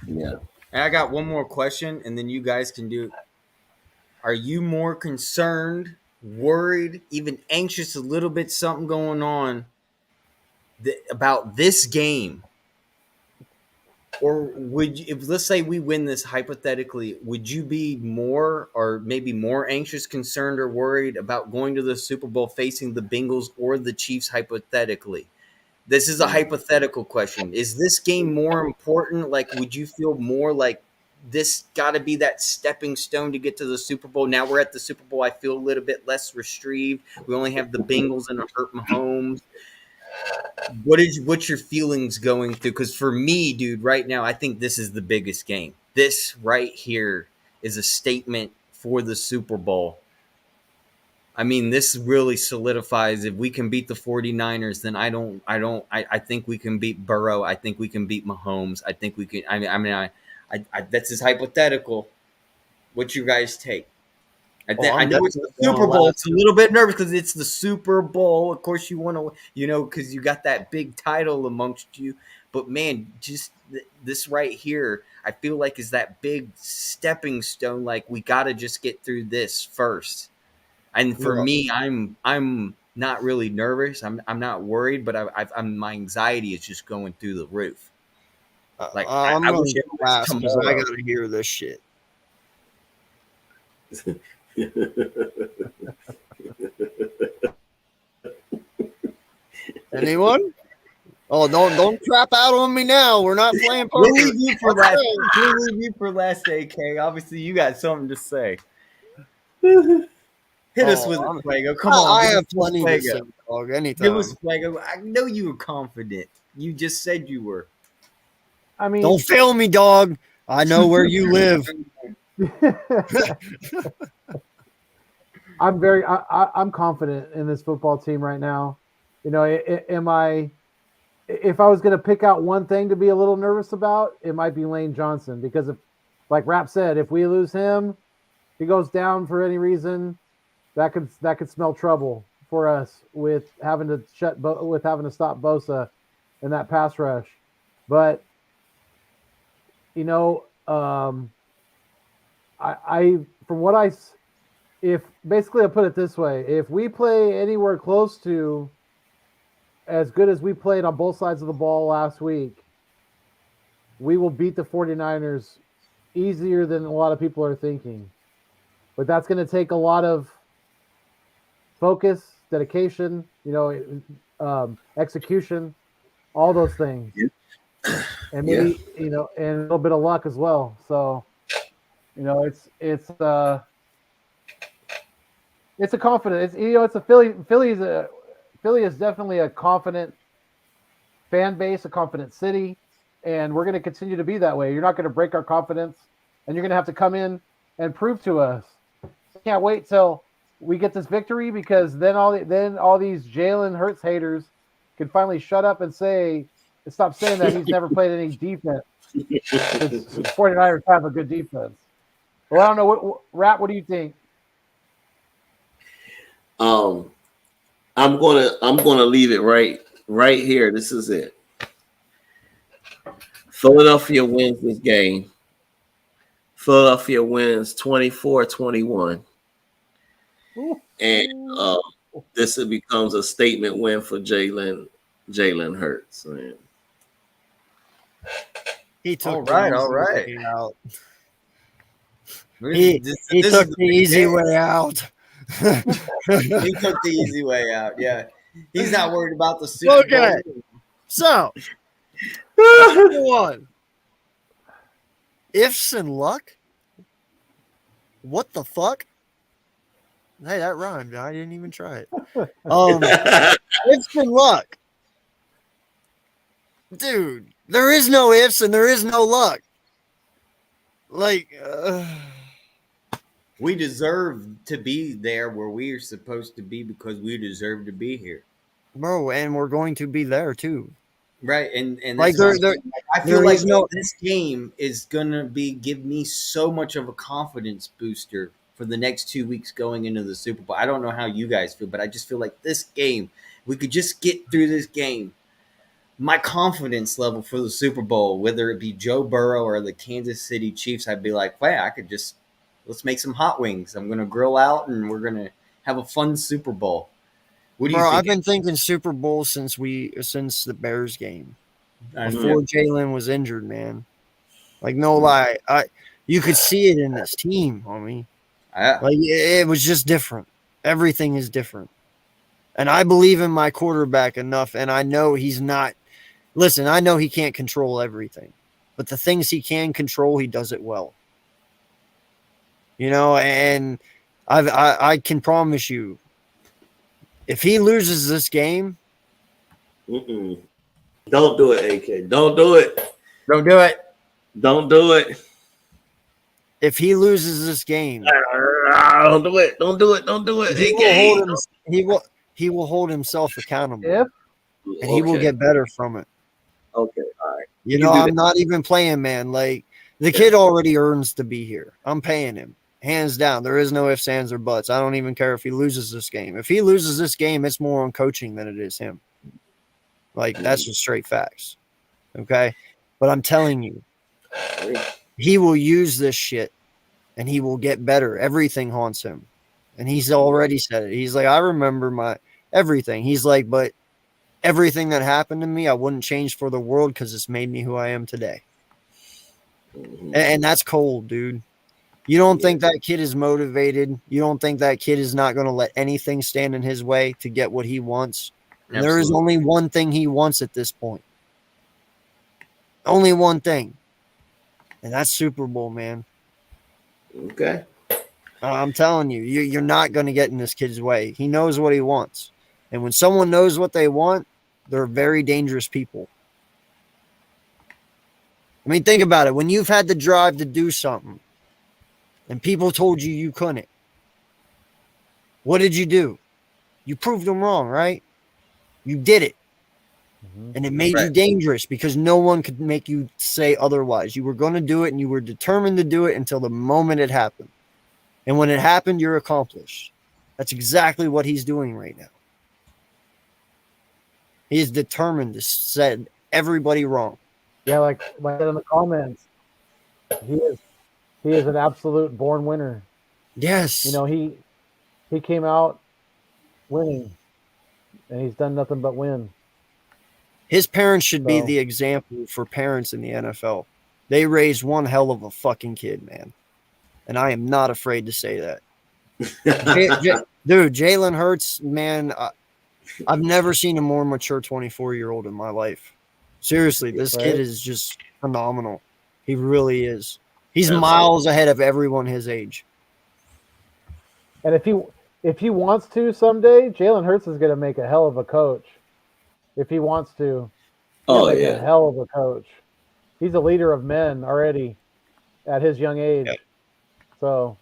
Yeah. And I got one more question, and then you guys can do. Are you more concerned, worried, even anxious, a little bit, something going on about this game? Or would you, if let's say we win this hypothetically, would you be more or maybe more anxious, concerned, or worried about going to the Super Bowl facing the Bengals or the Chiefs hypothetically? This is a hypothetical question. Is this game more important? Like, would you feel more like this got to be that stepping stone to get to the Super Bowl? Now we're at the Super Bowl. I feel a little bit less restrained. We only have the Bengals and a hurt Mahomes. What's your feelings going through? Because for me, dude, right now, I think this is the biggest game. This right here is a statement for the Super Bowl. I mean, this really solidifies if we can beat the 49ers, then I think we can beat Burrow. I think we can beat Mahomes. I think we can. I that's just hypothetical. What you guys take? I know it's the Super Bowl. It's a little bit nervous because it's the Super Bowl. Of course, you want to, because you got that big title amongst you. But man, just this right here, I feel like is that big stepping stone. Like we got to just get through this first. And for me, I'm not really nervous. I'm not worried, but my anxiety is just going through the roof. Like I'm going to ask because I got to hear this shit. Anyone? Oh, don't trap out on me now. We're not playing poker. We'll leave you for last, AK. Obviously, you got something to say. Hit us with it, Fuego. Come on. I have plenty to say, dog. Anytime. Give us Fuego. I know you were confident. You just said you were. I mean, don't fail me, dog. I know where you live. I'm confident in this football team right now. If I was going to pick out one thing to be a little nervous about, it might be Lane Johnson, because if, like Rap said, if we lose him, he goes down for any reason, that could smell trouble for us with having to stop Bosa in that pass rush. But if basically I put it this way, if we play anywhere close to as good as we played on both sides of the ball last week, we will beat the 49ers easier than a lot of people are thinking. But that's going to take a lot of focus, dedication, execution, all those things. And maybe, and a little bit of luck as well. So, it's a confident. It's a Philly is definitely a confident fan base, a confident city, and we're going to continue to be that way. You're not going to break our confidence, and you're going to have to come in and prove to us. I can't wait till we get this victory, because then all these Jalen Hurts haters can finally shut up and stop saying that he's never played any defense. The 49ers have a good defense. Well, I don't know. Rat, what do you think? I'm gonna leave it right here. This is it. Philadelphia wins this game. Philadelphia wins 24-21. And this becomes a statement win for Jalen Hurts. Man. He took All right, the all easy right. way out. He He took the easy way out. He took the easy way out. Yeah, he's not worried about the Super Okay. Bowl. So, number one, ifs and luck. What the fuck? Hey, that rhymed. I didn't even try it. Ifs and luck, dude. There is no ifs and there is no luck. Like, We deserve to be there where we are supposed to be because we deserve to be here. bro, and we're going to be there too. Right, and Like, that's there I feel there like is no- this game is gonna give me so much of a confidence booster for the next 2 weeks going into the Super Bowl. I don't know how you guys feel, but I just feel like this game, we could just get through this game. My confidence level for the Super Bowl, whether it be Joe Burrow or the Kansas City Chiefs, I'd be like, wow, I could just let's make some hot wings. I'm gonna grill out and we're gonna have a fun Super Bowl. What do you bro, think? I've been thinking Super Bowl since the Bears game. I know. Before Jalen was injured, man. Like, no lie. You could see it in this team, homie. Like, it was just different. Everything is different. And I believe in my quarterback enough, and I know he's not. Listen, I know he can't control everything, but the things he can control, he does it well. You know, and I can promise you, if he loses this game, Don't do it, AK. Don't do it. Don't do it. Don't do it. if he loses this game, Don't do it. Don't do it. Don't do it. he will hold himself accountable, If and he will get better from it. Okay, all right. You can know, do I'm that. not even playing, man. Like, the kid already earns to be here. I'm paying him. Hands down. There is no ifs, ands, or buts. I don't even care if he loses this game. If he loses this game, it's more on coaching than it is him. Like, that's just straight facts. Okay? But I'm telling you, he will use this shit and he will get better. Everything haunts him. And he's already said it. He's like, I remember my everything. He's like, but everything that happened to me, I wouldn't change for the world because it's made me who I am today. And that's cold, dude. You don't think that kid is motivated. You don't think that kid is not going to let anything stand in his way to get what he wants. There is only one thing he wants at this point. Only one thing. And that's Super Bowl, man. Okay. I'm telling you, you're not going to get in this kid's way. He knows what he wants. And when someone knows what they want, they're very dangerous people. I mean, think about it. When you've had the drive to do something and people told you you couldn't, what did you do? You proved them wrong, right? You did it. And it made you dangerous because no one could make you say otherwise. You were going to do it and you were determined to do it until the moment it happened. And when it happened, you're accomplished. That's exactly what he's doing right now. He is determined to set everybody wrong. yeah, like in the comments, he is an absolute born winner. Yes. You know, he came out winning, and he's done nothing but win. His parents should be So- the example for parents in the NFL. They raised one hell of a fucking kid, man. And I am not afraid to say that. Dude, Jalen Hurts, man, I've never seen a more mature 24-year-old in my life. Seriously, this kid is just phenomenal. He really is. He's miles ahead of everyone his age. And if he wants to someday, Jalen Hurts is going to make a hell of a coach. If he wants to, he'll make a hell of a coach. He's a leader of men already at his young age. Yeah. So,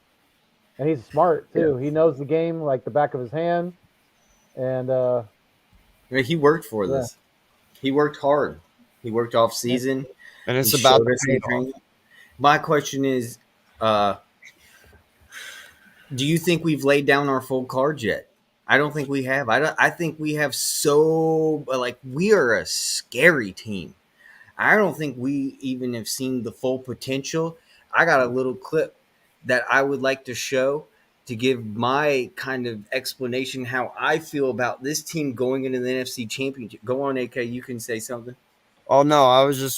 and he's smart too. Yeah. He knows the game like the back of his hand. And he worked for this. He worked hard. He worked off season. And it's and about showed the us in payoff. training. My question is, do you think we've laid down our full cards yet? I don't think we have. I think we have we are a scary team. I don't think we even have seen the full potential. I got a little clip that I would like to show to give my kind of explanation how I feel about this team going into the NFC Championship. Go on, AK. You can say something. Oh no,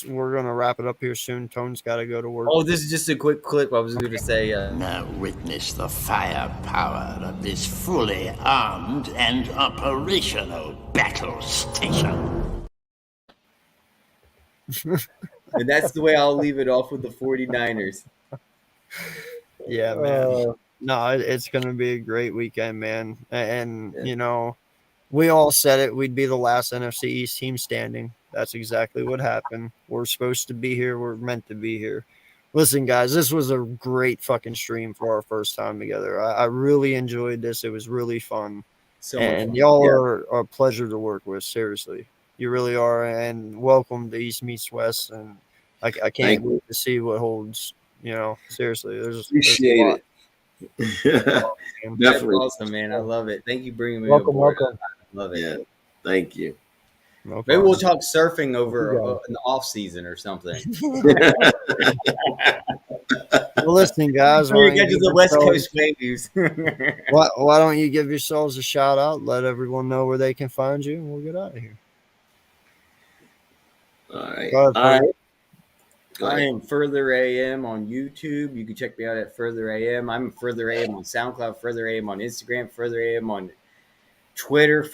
we're gonna wrap it up here soon. Tone's got to go to work. Oh, this is just a quick clip. I was going to say. Now witness the firepower of this fully armed and operational battle station. And that's the way I'll leave it off with the 49ers. Yeah, man. No, it's gonna be a great weekend, man. And you know, we all said it. We'd be the last NFC East team standing. That's exactly what happened. We're supposed to be here. We're meant to be here. Listen, guys, this was a great fucking stream for our first time together. I really enjoyed this. It was really fun. And y'all are a pleasure to work with. Seriously, you really are. And welcome to East Meets West. And I can't wait to see what holds. You know, seriously, Appreciate it. Definitely. That's awesome, man. I love it. Thank you for bringing me Welcome, aboard. welcome. I love it. Yeah, thank you. No Maybe we'll problem. talk surfing over in the off season or something. Well, listen, guys. When you get to the West Coast waves. Why don't you give yourselves a shout out? Let everyone know where they can find you, and we'll get out of here. All right. Go ahead, All right. I am Further AM on YouTube. You can check me out at Further AM. I'm Further AM on SoundCloud, Further AM on Instagram, Further AM on Twitter,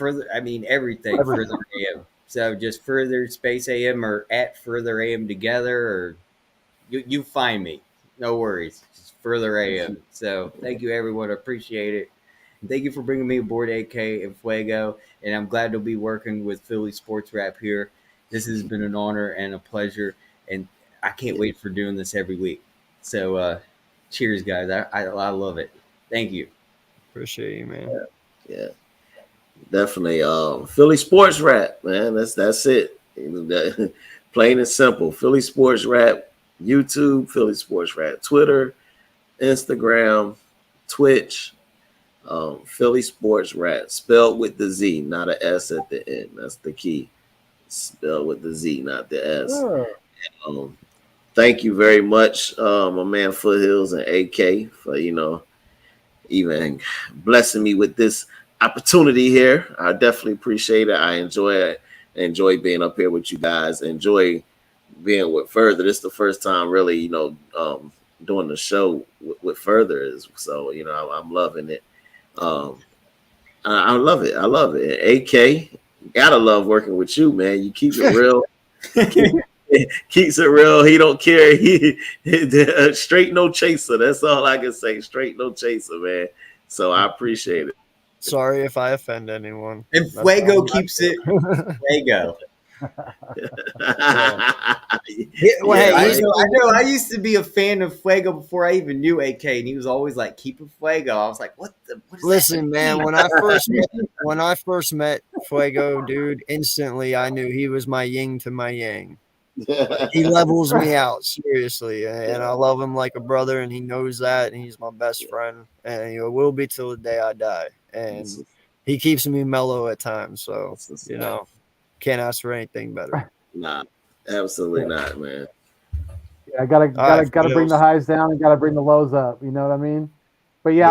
everything Further AM. So just Further Space AM or at Further AM together, or you find me. No worries. Just Further AM. So thank you, everyone. I appreciate it. And thank you for bringing me aboard, AK and Fuego. And I'm glad to be working with Philly Sports Rap here. This has been an honor and a pleasure. And I can't wait for doing this every week. So cheers, guys. I love it. Thank you. Appreciate you, man. Yeah. Definitely. Philly Sports Rap, man. That's it. Plain and simple. Philly Sports Rap, YouTube, Philly Sports Rap, Twitter, Instagram, Twitch, Philly Sports Rap, spelled with the Z, not an S at the end. That's the key. Spelled with the Z, not the S. Oh. Thank you very much, my man Foothills and AK, for even blessing me with this opportunity here. I definitely appreciate it. I enjoy it. I enjoy being up here with you guys. I enjoy being with Further. This is the first time really, doing the show with Further. So, I'm loving it. I love it. I love it. AK, gotta love working with you, man. You keep it real. Keeps it real. He don't care. He straight no chaser. That's all I can say. Straight no chaser, man. So I appreciate it. Sorry if I offend anyone. And Fuego keeps it Fuego. I know. I used to be a fan of Fuego before I even knew AK, and he was always like, "Keep it Fuego." I was like, "What is Listen, that?" man. When I first met Fuego, dude, instantly I knew he was my yin to my yang. He levels me out, seriously, and I love him like a brother, and he knows that, and he's my best friend, and he will be till the day I die. And he keeps me mellow at times, so can't ask for anything better. Nah, absolutely not, man. Yeah, I gotta bring the highs down and gotta bring the lows up. You know what I mean? But yeah,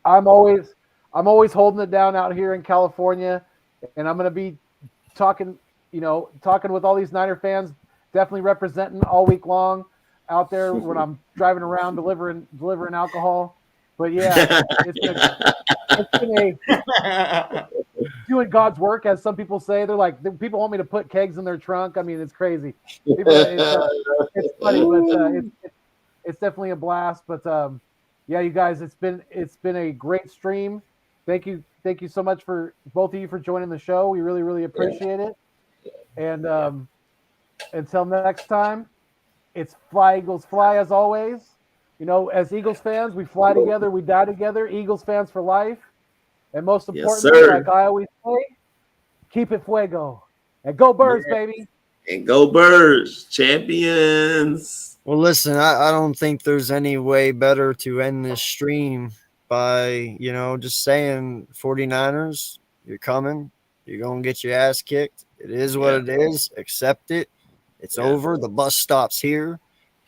I'm always holding it down out here in California, and I'm gonna be talking with all these Niner fans, definitely representing all week long out there when I'm driving around delivering alcohol. But yeah, it's been doing God's work, as some people say. They're like, people want me to put kegs in their trunk. I mean, it's crazy. It's funny, but it's definitely a blast. But yeah, you guys, it's been a great stream. Thank you so much for both of you for joining the show. We really, really appreciate it. And until next time, it's Fly Eagles Fly as always. As Eagles fans, we fly together, we die together. Eagles fans for life. And most importantly, like I always say, keep it Fuego. And go Birds, baby. And go Birds, champions. Well, listen, I don't think there's any way better to end this stream by, just saying 49ers, you're coming. You're going to get your ass kicked. It is what it is. Accept it. It's over. The bus stops here.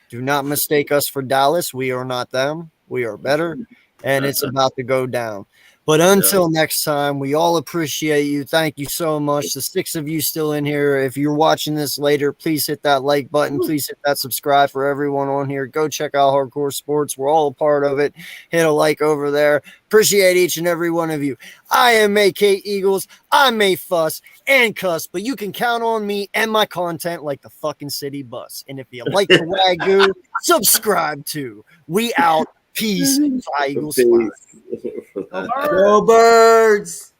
Do not mistake us for Dallas. We are not them. We are better. And it's about to go down. But until next time, we all appreciate you. Thank you so much. The 6 of you still in here. If you're watching this later, please hit that like button. Please hit that subscribe for everyone on here. Go check out Hardcore Sports. We're all a part of it. Hit a like over there. Appreciate each and every one of you. I am AK Eagles. I may fuss and cuss, but you can count on me and my content like the fucking city bus. And if you like the Wagyu, subscribe too. We out. Peace. Fly Eagles. Peace. Go Birds!